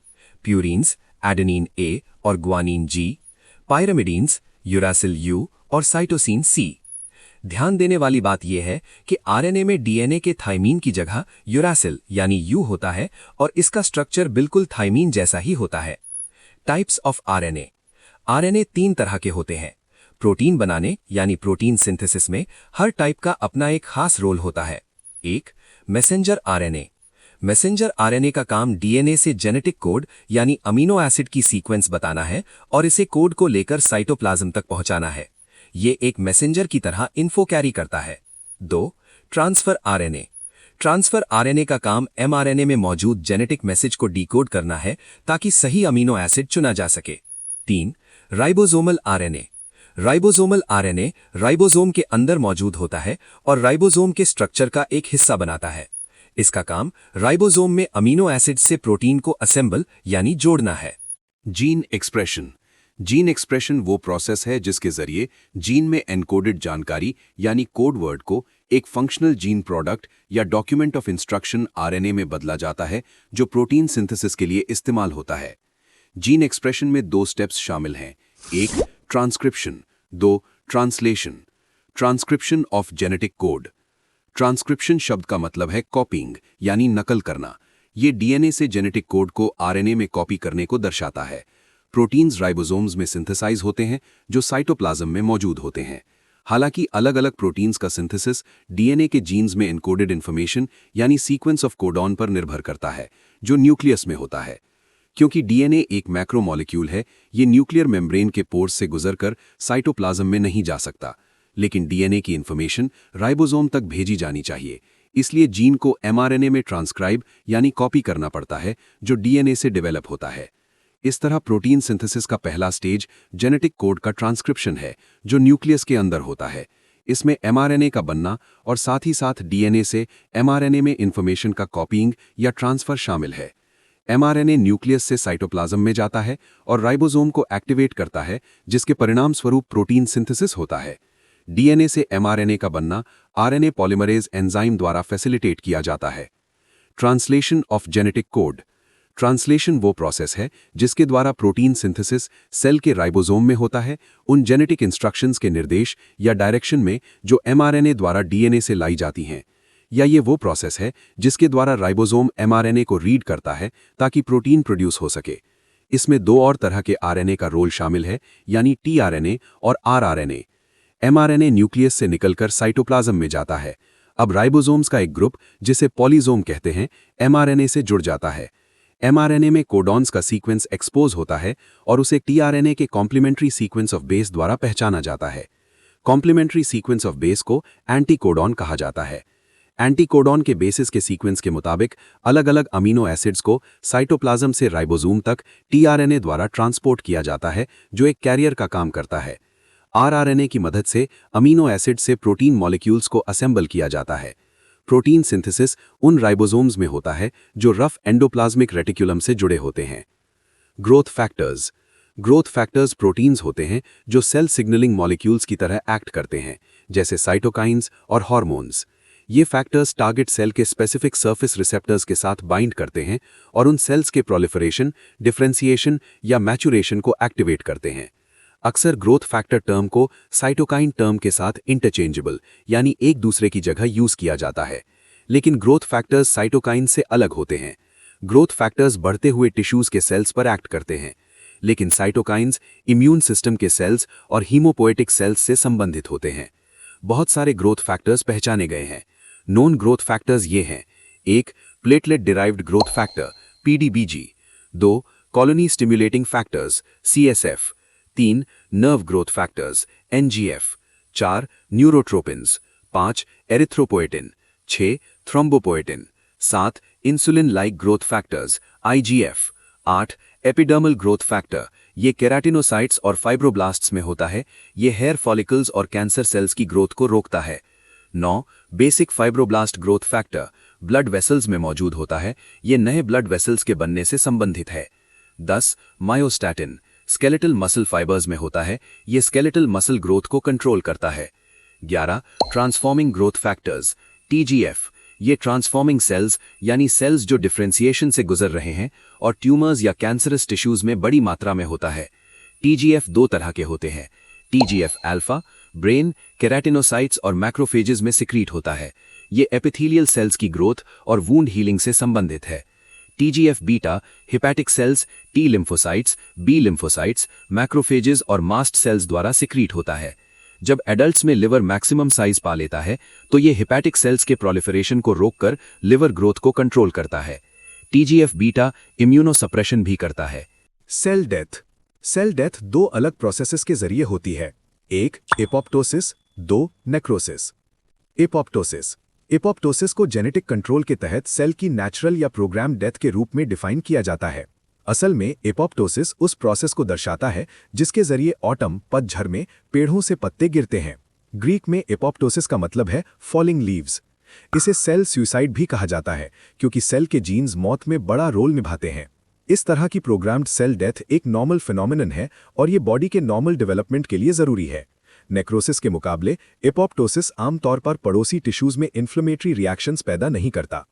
प्यूरिन्स एडेनिन A और guanine G, pyrimidines uracil U और साइटोसिन C। ध्यान देने वाली बात यह है कि RNA में DNA के थाइमीन की जगह यूरासिल यानी U होता है और इसका स्ट्रक्चर बिल्कुल थाइमीन जैसा ही होता है। Types of RNA। RNA 3 तरह के होते हैं। प्रोटीन बनाने यानी प्रोटीन सिंथेसिस में हर टाइप का अपना एक खास रोल होता है। 1. Messenger RNA। मैसेंजर RNA का काम DNA से जेनेटिक कोड यानी अमीनो एसिड की सीक्वेंस बताना है और इसे कोड को लेकर साइटोप्लाज्म तक पहुंचाना है। ये एक मैसेंजर की तरह इन्फो कैरी करता है। 2. Transfer RNA। ट्रांसफर RNA का काम mRNA में मौजूद जेनेटिक मैसेज को डिकोड करना है ताकि सही अमीनो एसिड चुना जा सके। 3. Ribosomal RNA। Ribosomal RNA ribosome के अंदर मौजूद होता है और राइबोसोम के स्ट्रक्चर का एक हिस्सा बनाता है। इसका काम राइबोसोम में अमीनो एसिड से प्रोटीन को असेंबल यानी जोड़ना है। Gene expression. जीन एक्सप्रेशन वो प्रोसेस है जिसके जरिए जीन में एनकोडेड जानकारी यानी कोड वर्ड को एक फंक्शनल जीन प्रोडक्ट या डॉक्यूमेंट ऑफ इंस्ट्रक्शन RNA में बदला जाता है जो प्रोटीन सिंथेसिस के लिए इस्तेमाल होता है। जीन एक्सप्रेशन में 2 स्टेप्स शामिल हैं। 1. Transcription. 2. Translation. Transcription of genetic code. Transcription शब्द का मतलब है कॉपिंग यानी नकल करना। ये DNA से जेनेटिक कोड को RNA में कॉपी करने को दर्शाता है। प्रोटीन्स राइबोसोम्स में सिंथेसाइज होते हैं जो साइटोप्लाज्म में मौजूद होते हैं। हालांकि अलग-अलग प्रोटीन्स का सिंथेसिस डीएनए के जीन्स में एन्कोडेड इन्फॉर्मेशन यानी सीक्वेंस ऑफ कोडॉन पर निर्भर करता है, जो न्यूक्लियस में होता है। क्योंकि डीएनए एक मैक्रोमॉलिक्यूल है, ये न्यूक्लियर मेम्ब्रेन के पोर्स से गुजरकर साइटोप्लाज्म में नहीं जा सकता, लेकिन डीएनए की इन्फॉर्मेशन राइबोसोम तक भेजी जानी चाहिए। इसलिए जीन को एमआरएनए में ट्रांसक्राइब यानी कॉपी करना पड़ता है, जो डीएनए से डेवलप होता है। इस तरह प्रोटीन सिंथेसिस का पहला स्टेज जेनेटिक कोड का ट्रांसक्रिप्शन है, जो न्यूक्लियस के अंदर होता है। इसमें एमआरएनए का बनना और साथ ही साथ डीएनए से एमआरएनए में इन्फॉर्मेशन का कॉपीइंग या ट्रांसफर शामिल है। एमआरएनए न्यूक्लियस से साइटोप्लाज्म में जाता है और राइबोसोम को एक्टिवेट करता है, जिसके परिणाम स्वरूप प्रोटीन सिंथेसिस होता है। डीएनए से एमआरएनए का बनना आरएनए पॉलीमरेज एंजाइम द्वारा फैसिलिटेट किया जाता है। Translation of genetic code. Translation वो प्रोसेस है जिसके द्वारा प्रोटीन सिंथेसिस सेल के राइबोसोम में होता है, उन जेनेटिक इंस्ट्रक्शंस के निर्देश या डायरेक्शन में जो एमआरएनए द्वारा डीएनए से लाई जाती हैं। या ये वो प्रोसेस है जिसके द्वारा राइबोसोम एमआरएनए को रीड करता है ताकि प्रोटीन प्रोड्यूस हो सके। इसमें दो और तरह के आरएनए का रोल शामिल है, यानी टीआरएनए और आरआरएनए। एमआरएनए न्यूक्लियस से निकलकर साइटोप्लाज्म में जाता है। अब राइबोसोम्स का एक ग्रुप, जिसे पॉलीसोम कहते हैं, एमआरएनए से जुड़ जाता है। एमआरएनए में कोडॉन्स का सीक्वेंस एक्सपोज होता है और उसे टीआरएनए के कॉम्प्लीमेंट्री सीक्वेंस ऑफ बेस द्वारा पहचाना जाता है। कॉम्प्लीमेंट्री सीक्वेंस ऑफ बेस को एंटीकोडॉन कहा जाता है। एंटीकोडॉन के बेसिस के सीक्वेंस के मुताबिक अलग अलग अमीनो एसिड्स को साइटोप्लाज्म से राइबोसोम तक टीआरएनए द्वारा ट्रांसपोर्ट किया जाता है, जो एक कैरियर का काम करता है। आरआरएनए की मदद से अमीनो एसिड से प्रोटीन मॉलिक्यूल्स को असेंबल किया जाता है। प्रोटीन सिंथेसिस उन राइबोसोम्स में होता है जो रफ एंडोप्लाज्मिक रेटिकुलम से जुड़े होते हैं। Growth factors. Growth factors proteins होते हैं जो सेल सिग्नलिंग मॉलिक्यूल्स की तरह एक्ट करते हैं, जैसे साइटोकाइन्स और हार्मोन्स। ये फैक्टर्स टारगेट सेल के स्पेसिफिक सरफेस रिसेप्टर्स के साथ बाइंड करते हैं और उन सेल्स के प्रोलिफरेशन, डिफरेंशिएशन या मैचुरेशन को एक्टिवेट करते हैं। अक्सर ग्रोथ फैक्टर टर्म को साइटोकाइन टर्म के साथ इंटरचेंजेबल यानी एक दूसरे की जगह यूज किया जाता है, लेकिन ग्रोथ फैक्टर्स साइटोकाइन से अलग होते हैं। ग्रोथ फैक्टर्स बढ़ते हुए टिश्यूज के सेल्स पर एक्ट करते हैं, लेकिन साइटोकाइन्स इम्यून सिस्टम के सेल्स और हीमोपोएटिक सेल्स से संबंधित होते हैं। बहुत सारे ग्रोथ फैक्टर्स पहचाने गए हैं। नोन ग्रोथ फैक्टर्स ये हैं: 1. Platelet derived growth factor PDGF, 2. Colony stimulating factors CSF, 3. Nerve growth factors NGF, 4. Neurotrophins, 5. Erythropoietin, 6. Thrombopoietin, 7. Insulin like growth factors IGF, 8. Epidermal growth factor, ये केराटिनोसाइट्स और फाइब्रोब्लास्ट्स में होता है, ये हेयर फॉलिकल्स और cancer cells की ग्रोथ को रोकता है। 9. Basic fibroblast growth factor, blood vessels में मौजूद होता है, ये नए ब्लड वेसल्स के बनने से संबंधित है। 10. मायोस्टैटिन, स्केलेटल मसल फाइबर्स में होता है, ये स्केलेटल मसल ग्रोथ को कंट्रोल करता है। 11. ट्रांसफॉर्मिंग ग्रोथ फैक्टर्स टीजीएफ, ये ट्रांसफॉर्मिंग सेल्स यानी सेल्स जो डिफरेंशिएशन से गुजर रहे हैं और ट्यूमर्स या कैंसरस टिश्यूज में बड़ी मात्रा में होता है। टीजीएफ दो तरह के होते हैं। टीजीएफ अल्फा ब्रेन, केराटिनोसाइट्स और मैक्रोफेजेस में सिक्रीट होता है, ये एपिथेलियल सेल्स की ग्रोथ और वूंड हीलिंग से संबंधित है। TGF beta hepatic cells, T lymphocytes, B lymphocytes, macrophages और मास्ट सेल्स द्वारा सिक्रीट होता है। जब एडल्ट्स में लिवर मैक्सिमम साइज पा लेता है तो ये हिपैटिक सेल्स के प्रोलिफरेशन को रोककर लिवर ग्रोथ को कंट्रोल करता है। टीजीएफ बीटा इम्यूनोसप्रेशन भी करता है। Cell death. सेल डेथ दो अलग प्रोसेसेस के जरिए होती है, एक एपोप्टोसिस, 2 नेक्रोसिस। एपोप्टोसिस। एपोप्टोसिस को जेनेटिक कंट्रोल के तहत सेल की नेचुरल या प्रोग्राम डेथ के रूप में डिफाइन किया जाता है। असल में एपोप्टोसिस उस प्रोसेस को दर्शाता है जिसके जरिए ऑटम पतझड़ में पेड़ों से पत्ते गिरते हैं। ग्रीक में एपोप्टोसिस का मतलब है फॉलिंग लीव्स। इसे सेल सुसाइड भी कहा जाता है क्योंकि सेल के जीन्स मौत में बड़ा रोल निभाते हैं। इस तरह की प्रोग्राम्ड सेल डेथ एक नॉर्मल फिनोमिनन है और ये बॉडी के नॉर्मल डेवलपमेंट के लिए जरूरी है। नेक्रोसिस के मुकाबले एपोप्टोसिस आमतौर पर पड़ोसी टिश्यूज में इन्फ्लेमेटरी रिएक्शंस पैदा नहीं करता।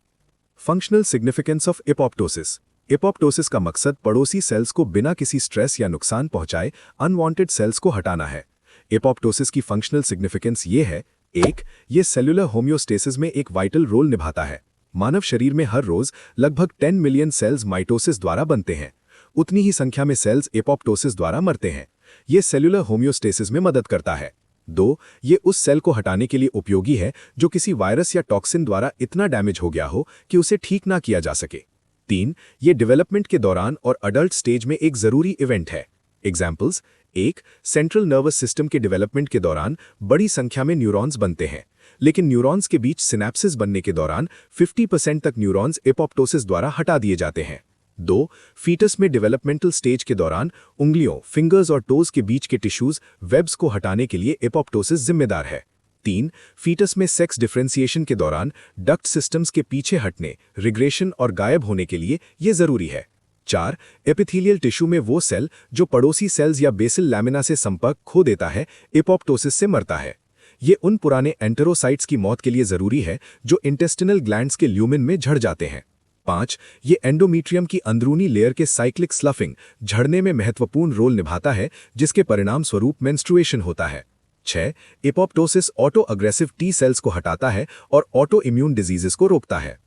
Functional significance of apoptosis. Apoptosis का मकसद पड़ोसी सेल्स को बिना किसी स्ट्रेस या नुकसान पहुंचाए अनवांटेड सेल्स को हटाना है। एपोप्टोसिस की फंक्शनल सिग्निफिकेंस ये है: 1. ये सेल्युलर होम्योस्टेसिस में एक वाइटल रोल निभाता है। मानव शरीर में हर रोज लगभग 10 मिलियन सेल्स माइटोसिस द्वारा बनते हैं, उतनी ही संख्या में सेल्स एपोप्टोसिस द्वारा मरते हैं। ये सेल्युलर होम्योस्टेसिस में मदद करता है। 2. ये उस सेल को हटाने के लिए उपयोगी है जो किसी वायरस या टॉक्सिन द्वारा इतना डैमेज हो गया हो कि उसे ठीक ना किया जा सके। 3. ये डेवलपमेंट के दौरान और अडल्ट स्टेज में एक जरूरी इवेंट है। एग्जाम्पल्स: 1. सेंट्रल नर्वस सिस्टम के डेवलपमेंट के दौरान बड़ी संख्या में न्यूरॉन्स बनते हैं, लेकिन न्यूरॉन्स के बीच सिनेप्सिस बनने के दौरान 50% तक न्यूरॉन्स एपोप्टोसिस द्वारा हटा दिए जाते हैं। 2. फीटस में डेवलपमेंटल स्टेज के दौरान उंगलियों, फिंगर्स और टोज के बीच के टिश्यूज, वेब्स को हटाने के लिए एपोप्टोसिस जिम्मेदार है। 3. फीटस में सेक्स डिफरेंशिएशन के दौरान डक्ट सिस्टम्स के पीछे हटने, रिग्रेशन और गायब होने के लिए ये जरूरी है। 4. एपिथेलियल टिश्यू में वो सेल जो पड़ोसी सेल्स या बेसिल लैमिना से संपर्क खो देता है, एपोप्टोसिस से मरता है। ये उन पुराने एंटेरोसाइट्स की मौत के लिए जरूरी है जो इंटेस्टिनल ग्लैंड्स के ल्यूमिन में झड़ जाते हैं। 5. ये एंडोमीट्रियम की अंदरूनी लेयर के साइक्लिक स्लफिंग, झड़ने में महत्वपूर्ण रोल निभाता है, जिसके परिणाम स्वरूप मेंस्ट्रुएशन होता है। 6. Apoptosis auto aggressive T cells को हटाता है और ऑटो इम्यून डिजीजेस को रोकता है।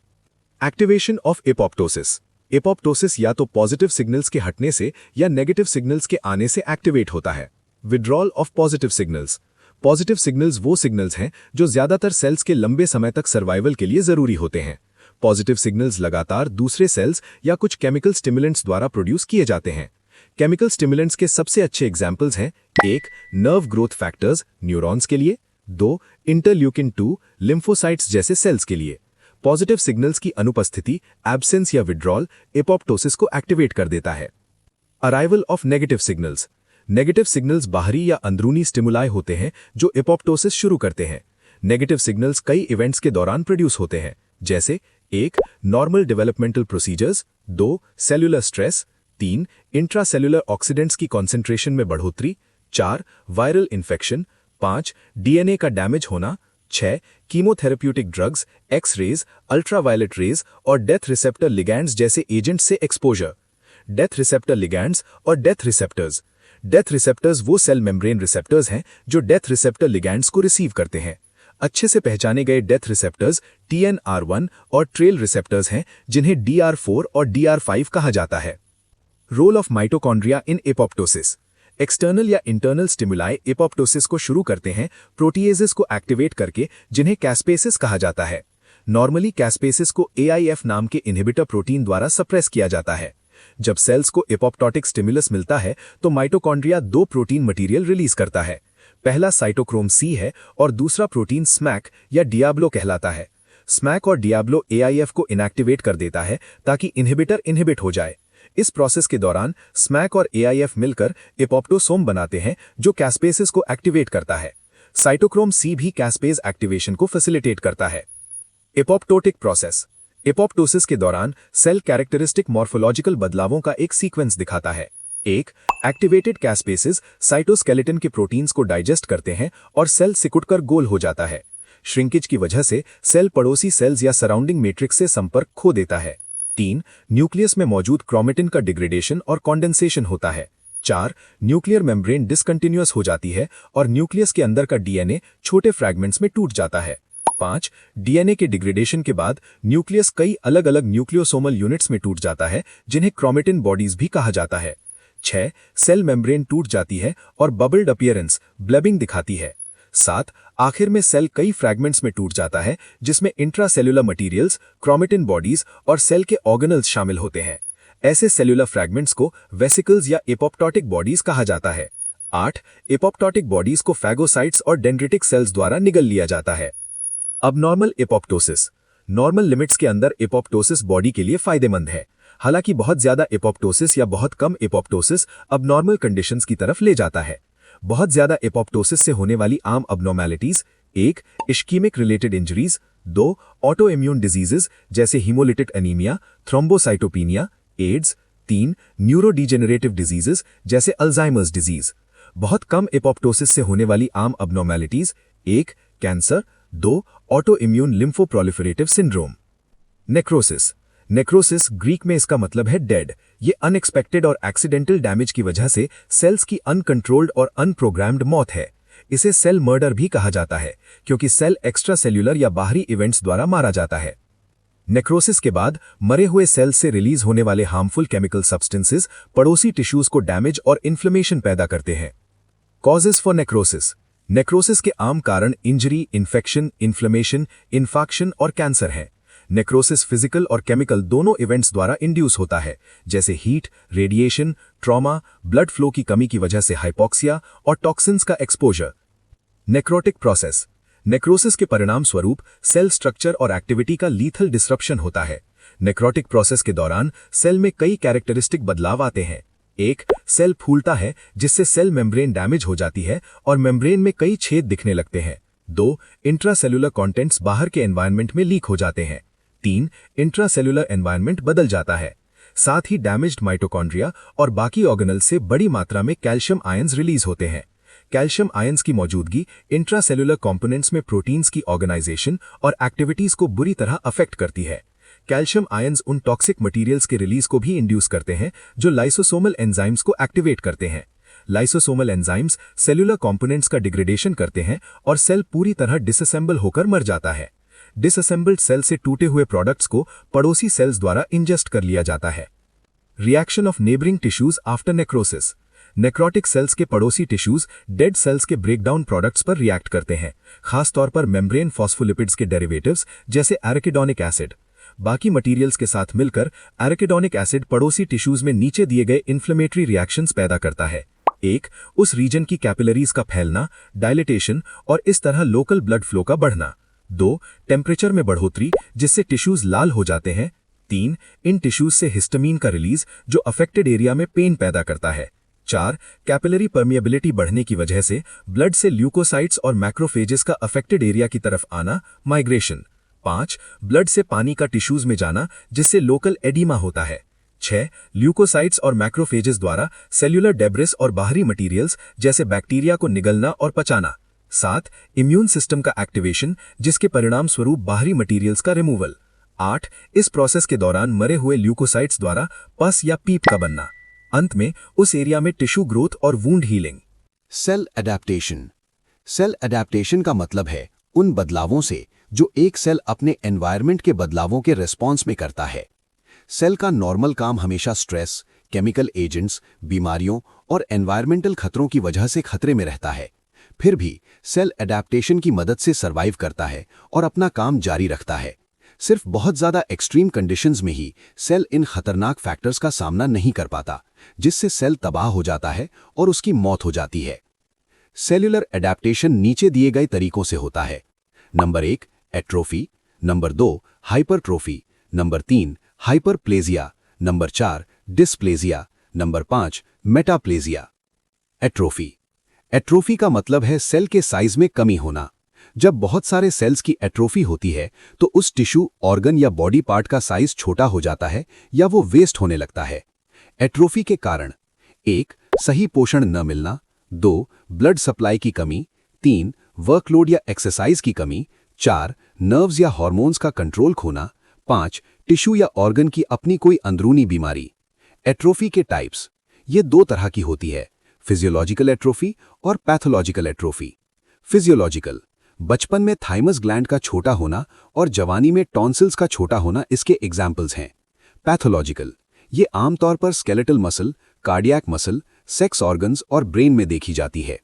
Activation of apoptosis. एपोप्टोसिस या तो पॉजिटिव सिग्नल्स के हटने से या नेगेटिव सिग्नल्स के आने से एक्टिवेट होता है। Withdrawal of positive signals. Positive signals वो सिग्नल्स हैं जो ज्यादातर सेल्स के लंबे समय तक सर्वाइवल के लिए जरूरी होते हैं। पॉजिटिव सिग्नल्स लगातार दूसरे सेल्स या कुछ केमिकल स्टिमुलेंट्स द्वारा प्रोड्यूस किए जाते हैं। केमिकल स्टिमुलेंट्स के सबसे अच्छे एग्जाम्पल्स हैं: 1. नर्व ग्रोथ फैक्टर्स, न्यूरॉन्स के लिए। 2. इंटरल्यूकिन 2, लिम्फोसाइट्स जैसे सेल्स के लिए। पॉजिटिव सिग्नल्स की अनुपस्थिति, एब्सेंस या विड्रॉल एपोप्टोसिस को एक्टिवेट कर देता है। Arrival of negative signals. Negative signals बाहरी या अंदरूनी स्टिमुलाई होते हैं जो एपोप्टोसिस शुरू करते हैं। नेगेटिव सिग्नल्स कई इवेंट्स के दौरान प्रोड्यूस होते हैं, जैसे 1. Normal developmental procedures. 2. Cellular stress. 3. Intracellular oxidants की कॉन्सेंट्रेशन में बढ़ोतरी। 4. Viral infection. 5. डीएनए का डैमेज होना। 6. Chemotherapeutic drugs, X-rays, ultraviolet rays और डेथ रिसेप्टर लिगैंड्स जैसे एजेंट्स से एक्सपोजर। डेथ रिसेप्टर लिगैंड्स और डेथ रिसेप्टर्स। डेथ रिसेप्टर्स वो सेल मेम्ब्रेन रिसेप्टर्स हैं जो डेथ रिसेप्टर लिगैंड्स को रिसीव करते हैं। अच्छे से पहचाने गए डेथ रिसेप्टर्स TNR1 और ट्रेल रिसेप्टर्स हैं, जिन्हें DR4 और DR5 कहा जाता है। Role of mitochondria in apoptosis. External या इंटरनल स्टिमुलाई एपोप्टोसिस को शुरू करते हैं प्रोटीएजेस को एक्टिवेट करके, जिन्हें कैस्पेसिस कहा जाता है। नॉर्मली कैस्पेसिस को AIF नाम के इनहिबिटर प्रोटीन द्वारा सप्रेस किया जाता है। जब सेल्स को एपोप्टोटिक स्टिमुलस मिलता है तो माइटोकॉन्ड्रिया 2 प्रोटीन मटेरियल रिलीज करता है। पहला साइटोक्रोम C है और दूसरा प्रोटीन स्मैक या डियाब्लो कहलाता है। स्मैक और डियाब्लो AIF को इनएक्टिवेट कर देता है ताकि इनहिबिटर इनहिबिट हो जाए। इस प्रोसेस के दौरान स्मैक और AIF मिलकर एपोप्टोसोम बनाते हैं जो कैस्पेसिस को एक्टिवेट करता है। साइटोक्रोम C भी कैस्पेज एक्टिवेशन को फैसिलिटेट करता है। Apoptotic process. एपोप्टोसिस के दौरान सेल कैरेक्टरिस्टिक मॉर्फोलॉजिकल बदलावों का एक सीक्वेंस दिखाता है। 1. एक्टिवेटेड कैस्पेसिस साइटोस्केलेटन के प्रोटीन्स को डाइजेस्ट करते हैं और सेल सिकुड़कर गोल हो जाता है। श्रिंकेज की वजह से सेल पड़ोसी सेल्स या सराउंडिंग मैट्रिक्स से संपर्क खो देता है। 3. न्यूक्लियस में मौजूद क्रोमेटिन का डिग्रेडेशन और कॉन्डेंसेशन होता है। 4. न्यूक्लियर मेम्ब्रेन डिसकंटिन्यूअस हो जाती है और न्यूक्लियस के अंदर का डीएनए छोटे फ्रैगमेंट्स में टूट जाता है। 5. डीएनए के डिग्रेडेशन के बाद न्यूक्लियस कई अलग अलग न्यूक्लियोसोमल यूनिट्स में टूट जाता है, जिन्हें क्रोमेटिन बॉडीज भी कहा जाता है। 6. सेल मेम्ब्रेन टूट जाती है और बबल्ड अपीयरेंस, ब्लेबिंग दिखाती है। 7. आखिर में सेल कई फ्रैगमेंट्स में टूट जाता है, जिसमें इंट्रासेल्युलर मटेरियल्स, क्रोमेटिन बॉडीज और सेल के ऑर्गेनल्स शामिल होते हैं। ऐसे सेल्युलर फ्रैगमेंट्स को वेसिकल्स या एपोप्टोटिक बॉडीज कहा जाता है। 8. एपोप्टोटिक बॉडीज को फैगोसाइट्स और डेंड्रिटिक सेल्स द्वारा निगल लिया जाता है। Abnormal apoptosis. नॉर्मल लिमिट्स के अंदर एपोप्टोसिस बॉडी के लिए फायदेमंद है। हालांकि बहुत ज्यादा एपोप्टोसिस या बहुत कम एपोप्टोसिस अबनॉर्मल कंडीशंस की तरफ ले जाता है। बहुत ज्यादा एपोप्टोसिस से होने वाली आम abnormalities: 1. Ischaemic related injuries. 2. Auto immune diseases जैसे haemolytic anaemia, thrombocytopenia, AIDS. 3. Neurodegenerative diseases जैसे अल्जाइमर्स डिजीज। बहुत कम एपोप्टोसिस से होने वाली आम abnormalities: 1. Cancer. 2. Auto immune lymphoproliferative syndrome. Necrosis. Necrosis Greek में इसका मतलब है डेड। ये अनएक्सपेक्टेड और एक्सीडेंटल डैमेज की वजह से सेल्स की अनकंट्रोल्ड और अनप्रोग्राम्ड मौत है। इसे सेल मर्डर भी कहा जाता है क्योंकि सेल एक्स्ट्रा सेल्युलर या बाहरी इवेंट्स द्वारा मारा जाता है। नेक्रोसिस के बाद मरे हुए सेल्स से रिलीज होने वाले हार्मफुल केमिकल सब्सटेंसेस पड़ोसी टिश्यूज को डैमेज और इन्फ्लेमेशन पैदा करते हैं। Causes for necrosis. नेक्रोसिस के आम कारण इंजरी, इन्फेक्शन, इन्फ्लेमेशन, इन्फाक्शन और कैंसर है। नेक्रोसिस फिजिकल और केमिकल दोनों इवेंट्स द्वारा इंड्यूस होता है, जैसे heat, radiation, trauma, blood flow की कमी की वजह से हाइपोक्सिया और टॉक्सिन्स का एक्सपोजर। Necrotic process. नेक्रोसिस के परिणाम स्वरूप सेल स्ट्रक्चर और एक्टिविटी का लीथल डिसरप्शन होता है। नेक्रोटिक प्रोसेस के दौरान सेल में कई कैरेक्टरिस्टिक बदलाव आते हैं। 1. सेल फूलता है, जिससे सेल मेम्ब्रेन डैमेज हो जाती है और मेम्ब्रेन में कई छेद दिखने लगते हैं। 2. इंट्रासेलुलर कंटेंट्स बाहर के एनवायरनमेंट में लीक हो जाते हैं। 3. इंट्रासेलुलर एनवायरनमेंट बदल जाता है। साथ ही डैमेज्ड माइटोकॉन्ड्रिया और बाकी ऑर्गेनल से बड़ी मात्रा में कैल्शियम आयंस रिलीज होते हैं। कैल्शियम आयंस की मौजूदगी इंट्रासेलुलर कंपोनेंट्स में प्रोटीन्स की ऑर्गेनाइजेशन और एक्टिविटीज को बुरी तरह अफेक्ट करती है। कैल्शियम आयंस उन टॉक्सिक मटेरियल्स के रिलीज को भी इंड्यूस करते हैं जो लाइसोसोमल एंजाइम्स को एक्टिवेट करते हैं। लाइसोसोमल एंजाइम्स सेलुलर कंपोनेंट्स का डिग्रेडेशन करते हैं और सेल पूरी तरह डिसअसेंबल होकर मर जाता है। डिसअसेंबल्ड सेल से टूटे हुए प्रोडक्ट्स को पड़ोसी सेल्स द्वारा इंजेस्ट कर लिया जाता है। Reaction of neighbouring tissues after necrosis. Necrotic sales के पड़ोसी टिश्यूज डेड सेल्स के ब्रेकडाउन प्रोडक्ट्स पर रिएक्ट करते हैं, खासतौर पर मेम्ब्रेन फॉस्फोलिपिड्स के डेरिवेटिव्स जैसे एराकिडोनिक एसिड। बाकी मटेरियल्स के साथ मिलकर एराकिडोनिक एसिड पड़ोसी टिश्यूज में नीचे दिए गए इन्फ्लेमेटरी रिएक्शंस पैदा करता है। 1. उस रीजन की कैपिलरीज का फैलना, डायलिटेशन और इस तरह लोकल ब्लड फ्लो का बढ़ना। 2. टेम्परेचर में बढ़ोतरी, जिससे टिश्यूज लाल हो जाते हैं। 3. इन टिश्यूज से हिस्टामीन का रिलीज, जो अफेक्टेड एरिया में पेन पैदा करता है। 4. कैपिलरी परमिएबिलिटी बढ़ने की वजह से ब्लड से ल्यूकोसाइट्स और मैक्रोफेजेस का अफेक्टेड एरिया की तरफ आना, माइग्रेशन। 5. ब्लड से पानी का टिश्यूज में जाना, जिससे लोकल एडिमा होता है। 6. ल्यूकोसाइट्स और मैक्रोफेजेस द्वारा सेल्यूलर डेब्रिस और बाहरी मटीरियल्स जैसे बैक्टीरिया को निगलना और पचाना। 7. इम्यून सिस्टम का एक्टिवेशन, जिसके परिणाम स्वरूप बाहरी मटीरियल्स का रिमूवल। 8. इस प्रोसेस के दौरान मरे हुए ल्यूकोसाइट्स द्वारा पस या पीप का बनना। अंत में उस एरिया में टिश्यू ग्रोथ और wound healing. Cell adaptation. Cell adaptation का मतलब है उन बदलावों से जो एक सेल अपने एनवायरनमेंट के बदलावों के रिस्पॉन्स में करता है। सेल का नॉर्मल काम हमेशा स्ट्रेस, केमिकल एजेंट्स, बीमारियों और एनवायरमेंटल खतरों की वजह से खतरे में रहता है। फिर भी सेल एडेप्टेशन की मदद से सर्वाइव करता है और अपना काम जारी रखता है। सिर्फ बहुत ज्यादा एक्सट्रीम कंडीशंस में ही सेल इन खतरनाक फैक्टर्स का सामना नहीं कर पाता, जिससे सेल तबाह हो जाता है और उसकी मौत हो जाती है। सेल्यूलर एडेप्टेशन नीचे दिए गए तरीकों से होता है। Number 1 atrophy, number 2 hypertrophy, number 3 hyperplasia, number 4 dysplasia, number 5 metaplasia. Atrophy. Atrophy का मतलब है सेल के साइज में कमी होना। जब बहुत सारे सेल्स की एट्रोफी होती है तो उस टिश्यू, ऑर्गन या बॉडी पार्ट का साइज छोटा हो जाता है या वो वेस्ट होने लगता है। एट्रोफी के कारण 1 सही पोषण न मिलना, 2 ब्लड सप्लाई की कमी, 3 वर्कलोड या एक्सरसाइज की कमी, 4 नर्व्स या हार्मोन्स का कंट्रोल खोना, 5 टिश्यू या ऑर्गन की अपनी कोई अंदरूनी बीमारी। एट्रोफी के टाइप्स ये 2 तरह की होती है, फिजियोलॉजिकल एट्रोफी और पैथोलॉजिकल एट्रोफी। फिजियोलॉजिकल, बचपन में थाइमस ग्लैंड का छोटा होना और जवानी में टॉन्सिल्स का छोटा होना इसके एग्जाम्पल्स हैं। पैथोलॉजिकल, ये आमतौर पर skeletal muscle, cardiac muscle, sex organs और ब्रेन में देखी जाती है।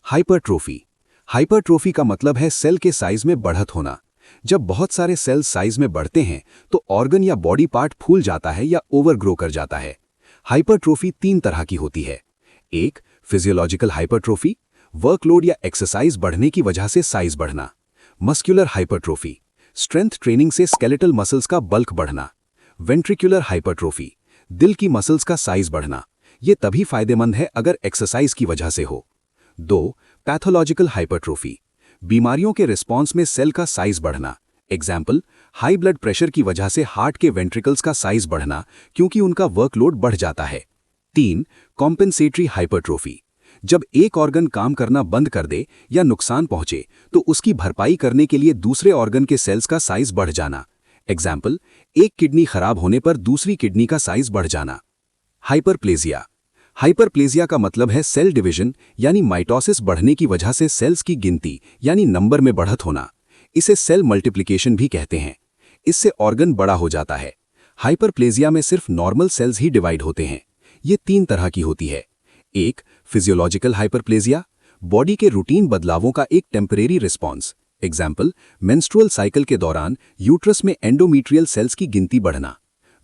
हाइपरट्रोफी। हाइपरट्रोफी का मतलब है सेल के साइज में बढ़त होना। जब बहुत सारे सेल साइज में बढ़ते हैं तो ऑर्गन या बॉडी पार्ट फूल जाता है या ओवरग्रो कर जाता है। हाइपरट्रोफी 3 तरह की होती है। 1 फिजियोलॉजिकल हाइपरट्रोफी, वर्कलोड या एक्सरसाइज बढ़ने की वजह से साइज बढ़ना। मस्कुलर हाइपरट्रोफी, स्ट्रेंथ ट्रेनिंग से स्केलेटल मसल्स का बल्क बढ़ना। वेंट्रिकुलर हाइपरट्रोफी, दिल की मसल्स का साइज बढ़ना। ये तभी फायदेमंद है अगर एक्सरसाइज की वजह से हो। 2 पैथोलॉजिकल हाइपरट्रोफी, बीमारियों के रिस्पॉन्स में सेल का साइज बढ़ना। एग्जाम्पल, हाई ब्लड प्रेशर की वजह से हार्ट के वेंट्रिकल्स का साइज बढ़ना क्योंकि उनका वर्कलोड बढ़ जाता है। 3 कॉम्पेंसेटरी हाइपरट्रोफी, जब एक ऑर्गन काम करना बंद कर दे या नुकसान पहुंचे तो उसकी भरपाई करने के लिए दूसरे ऑर्गन के सेल्स का साइज बढ़ जाना। एग्जाम्पल, एक किडनी खराब होने पर दूसरी किडनी का साइज बढ़ जाना। हाइपरप्लेजिया। हाइपरप्लेजिया का मतलब है सेल डिवीजन यानी माइटोसिस बढ़ने की वजह से सेल्स की गिनती यानी नंबर में बढ़त होना। इसे सेल मल्टीप्लिकेशन भी कहते हैं। इससे ऑर्गन बड़ा हो जाता है। हाइपरप्लेजिया में सिर्फ नॉर्मल सेल्स ही डिवाइड होते हैं। ये 3 तरह की होती है। 1 फिजियोलॉजिकल हाइपरप्लेजिया, बॉडी के रूटीन बदलावों का एक temporary response. Example, menstrual cycle के दौरान यूट्रस में एंडोमीट्रियल सेल्स की गिनती बढ़ना।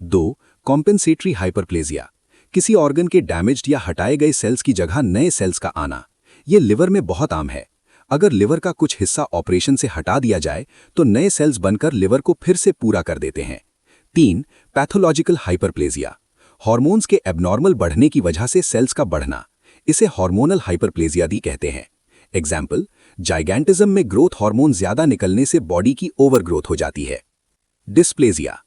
2. कॉम्पेंसेटरी हाइपरप्लेजिया, किसी ऑर्गन के डैमेज्ड या हटाए गए सेल्स की जगह नए सेल्स का आना। ये लिवर में बहुत आम है। अगर लिवर का कुछ हिस्सा ऑपरेशन से हटा दिया जाए तो नए सेल्स बनकर लिवर को फिर से पूरा कर देते हैं। 3. पैथोलॉजिकल हाइपरप्लेजिया, हार्मोन्स के एबनॉर्मल बढ़ने की वजह से सेल्स का बढ़ना। इसे हार्मोनल हाइपरप्लेजिया भी कहते हैं। एग्जाम्पल, जाइगैंटिज्म में ग्रोथ हार्मोन ज्यादा निकलने से बॉडी की ओवरग्रोथ हो जाती है। डिस्प्लेजिया,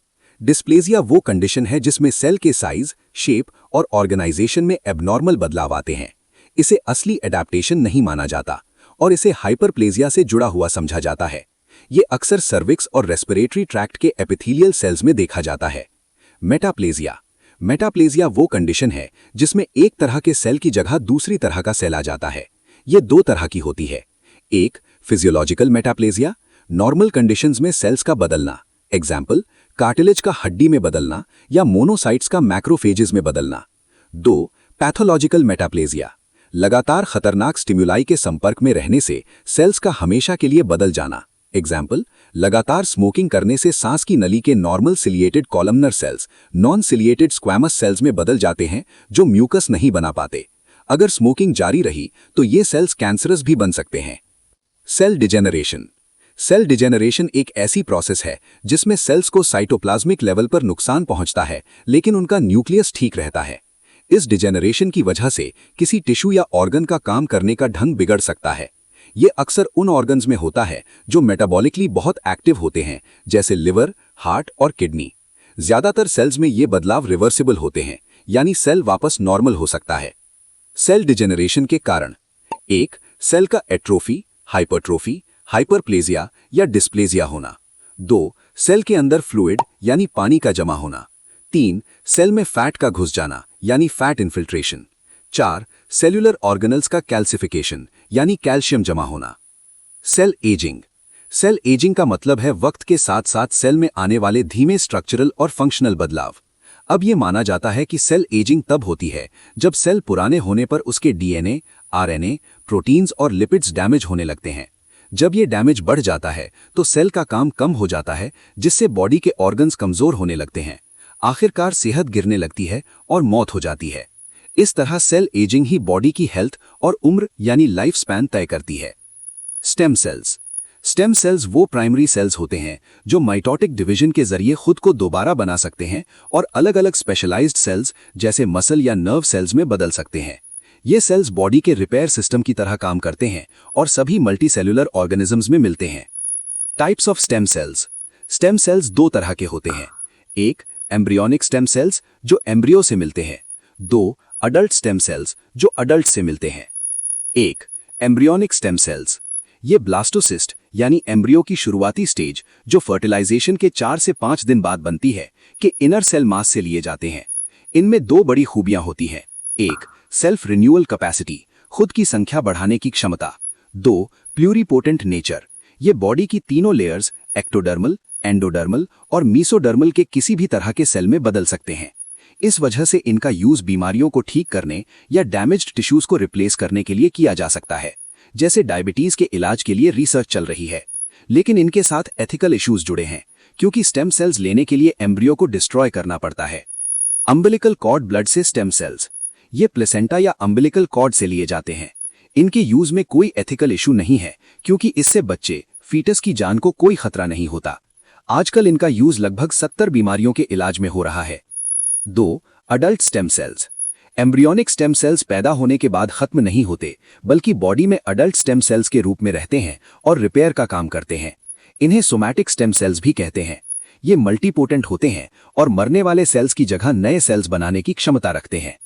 डिस्प्लेजिया वो कंडीशन है जिसमें सेल के साइज, शेप और ऑर्गेनाइजेशन में एबनॉर्मल बदलाव आते हैं। इसे असली एडेप्टेशन नहीं माना जाता और इसे हाइपरप्लेजिया से जुड़ा हुआ समझा जाता है। ये अक्सर सर्विक्स और रेस्पिरेटरी ट्रैक्ट के एपिथेलियल सेल्स में देखा जाता है। मेटाप्लेजिया, मेटाप्लेजिया वो कंडीशन है जिसमें एक तरह के सेल की जगह दूसरी तरह का सेल आ जाता है। ये दो तरह की होती है। एक, फिजियोलॉजिकल मेटाप्लेजिया, नॉर्मल कंडीशंस में सेल्स का बदलना। एग्जाम्पल, कार्टिलेज का हड्डी में बदलना या मोनोसाइट्स का मैक्रोफेजेस में बदलना। 2. पैथोलॉजिकल मेटाप्लेजिया, लगातार खतरनाक स्टिमुलाई के संपर्क में रहने से सेल्स का हमेशा के लिए बदल जाना। एग्जाम्पल, लगातार स्मोकिंग करने से सांस की नली के normal ciliated columnar cells non ciliated squamous cells में बदल जाते हैं जो म्यूकस नहीं बना पाते। अगर स्मोकिंग जारी रही तो ये सेल्स कैंसरस भी बन सकते हैं। सेल डिजेनरेशन, सेल डिजेनरेशन एक ऐसी प्रोसेस है जिसमें सेल्स को साइटोप्लाज्मिक लेवल पर नुकसान पहुंचता है लेकिन उनका न्यूक्लियस ठीक रहता है। इस डिजेनरेशन की वजह से किसी टिश्यू या ऑर्गन का काम करने का ढंग बिगड़ सकता है। ये अक्सर उन ऑर्गन्स में होता है जो मेटाबॉलिकली बहुत एक्टिव होते हैं, जैसे लिवर, हार्ट और किडनी। ज्यादातर सेल्स में ये बदलाव रिवर्सिबल होते हैं, यानी सेल वापस नॉर्मल हो सकता है। सेल डिजेनरेशन के कारण: 1. सेल का एट्रोफी, हाइपरट्रोफी, हाइपरप्लेजिया या डिस्प्लेजिया होना। 2. सेल के अंदर फ्लूइड यानी पानी का जमा होना। 3. सेल में फैट का घुस जाना यानी फैट इन्फिल्ट्रेशन। 4. सेल्यूलर ऑर्गेनल्स का कैल्सिफिकेशन यानी कैल्शियम जमा होना। सेल एजिंग, सेल एजिंग का मतलब है वक्त के साथ साथ सेल में आने वाले धीमे स्ट्रक्चरल और फंक्शनल बदलाव। अब यह माना जाता है कि सेल एजिंग तब होती है जब सेल पुराने होने पर उसके डीएनए, आरएनए, प्रोटीन्स और लिपिड्स डैमेज होने लगते हैं। जब ये डैमेज बढ़ जाता है तो सेल का काम कम हो जाता है, जिससे बॉडी के ऑर्गन्स कमजोर होने लगते हैं। आखिरकार सेहत गिरने लगती है और मौत हो जाती है। इस तरह सेल एजिंग ही बॉडी की हेल्थ और उम्र यानी लाइफ स्पैन तय करती है। स्टेम सेल्स, स्टेम सेल्स वो प्राइमरी सेल्स होते हैं जो माइटोटिक डिवीजन के जरिए खुद को दोबारा बना सकते हैं और अलग अलग स्पेशलाइज्ड सेल्स जैसे मसल या नर्व सेल्स में बदल सकते हैं। ये सेल्स बॉडी के रिपेयर सिस्टम की तरह काम करते हैं और सभी मल्टीसेल्युलर ऑर्गेनिजम्स में मिलते हैं। Types of stem cells, stem cells दो तरह के होते हैं। 1. एम्ब्रियोनिक स्टेम सेल्स जो एम्ब्रियो से मिलते हैं। 2. अडल्ट स्टेम सेल्स जो अडल्ट से मिलते हैं। 1. एम्ब्रियोनिक स्टेम सेल्स, ये ब्लास्टोसिस्ट यानी एम्ब्रियो की शुरुआती स्टेज जो फर्टिलाइजेशन के 4 से 5 दिन बाद बनती है के इनर सेल मास से लिए जाते हैं। इनमें दो बड़ी खूबियां होती हैं। 1. सेल्फ रिन्यूअल कैपेसिटी, खुद की संख्या बढ़ाने की क्षमता। 2. प्लूरिपोटेंट नेचर, ये बॉडी की तीनों लेयर्स एक्टोडर्मल, एंडोडर्मल और मीसोडर्मल के किसी भी तरह के सेल में बदल सकते हैं। इस वजह से इनका यूज बीमारियों को ठीक करने या डैमेज्ड टिश्यूज को रिप्लेस करने के लिए किया जा सकता है। जैसे डायबिटीज के इलाज के लिए रिसर्च चल रही है। लेकिन इनके साथ एथिकल इश्यूज जुड़े हैं, क्योंकि स्टेम सेल्स लेने के लिए एम्ब्रियो को डिस्ट्रॉय करना पड़ता है। अम्बिलिकल कॉर्ड ब्लड से स्टेम सेल्स, ये प्लेसेंटा या अम्बिलिकल कॉर्ड से लिए जाते हैं। इनके यूज में कोई एथिकल इशू नहीं है, क्योंकि इससे बच्चे, फीटस की जान को कोई खतरा नहीं होता। आजकल इनका यूज लगभग 70 बीमारियों के इलाज में हो रहा है। 2. Adult stem cells, embryonic stem cells पैदा होने के बाद खत्म नहीं होते, बल्कि बॉडी में अडल्ट स्टेम सेल्स के रूप में रहते हैं और रिपेयर का काम करते हैं। इन्हें सोमैटिक स्टेम सेल्स भी कहते हैं। ये मल्टीपोटेंट होते हैं और मरने वाले सेल्स की जगह नए सेल्स बनाने की क्षमता रखते हैं।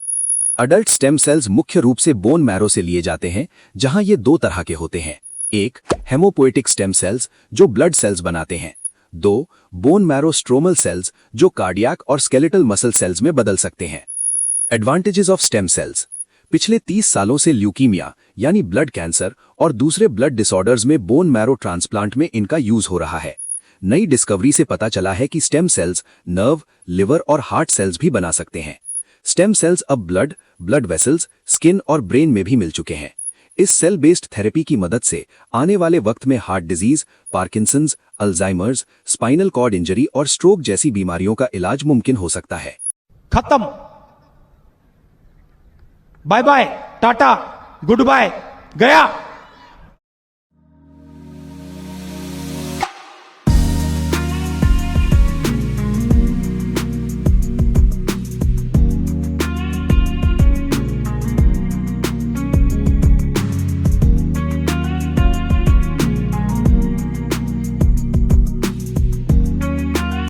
अडल्ट स्टेम सेल्स मुख्य रूप से बोन मैरो से लिए जाते हैं, जहां ये दो तरह के होते हैं। 1. हेमोपोएटिक स्टेम सेल्स जो ब्लड सेल्स बनाते हैं। 2. बोन मैरो स्ट्रोमल सेल्स जो कार्डियक और स्केलेटल मसल सेल्स में बदल सकते हैं। एडवांटेजेस ऑफ स्टेम सेल्स, पिछले 30 सालों से ल्यूकीमिया यानी ब्लड कैंसर और दूसरे ब्लड डिसऑर्डर्स में बोन मैरो ट्रांसप्लांट में इनका यूज हो रहा है। नई डिस्कवरी से पता चला है कि स्टेम सेल्स नर्व, लिवर और हार्ट सेल्स भी बना सकते हैं। स्टेम सेल्स अब ब्लड वेसल्स, स्किन और ब्रेन में भी मिल चुके हैं। इस सेल बेस्ड थेरेपी की मदद से आने वाले वक्त में heart disease, Parkinson's, Alzheimer's, spinal cord injury और स्ट्रोक जैसी बीमारियों का इलाज मुमकिन हो सकता है। खत्म। Bye bye, tata, good bye, गया।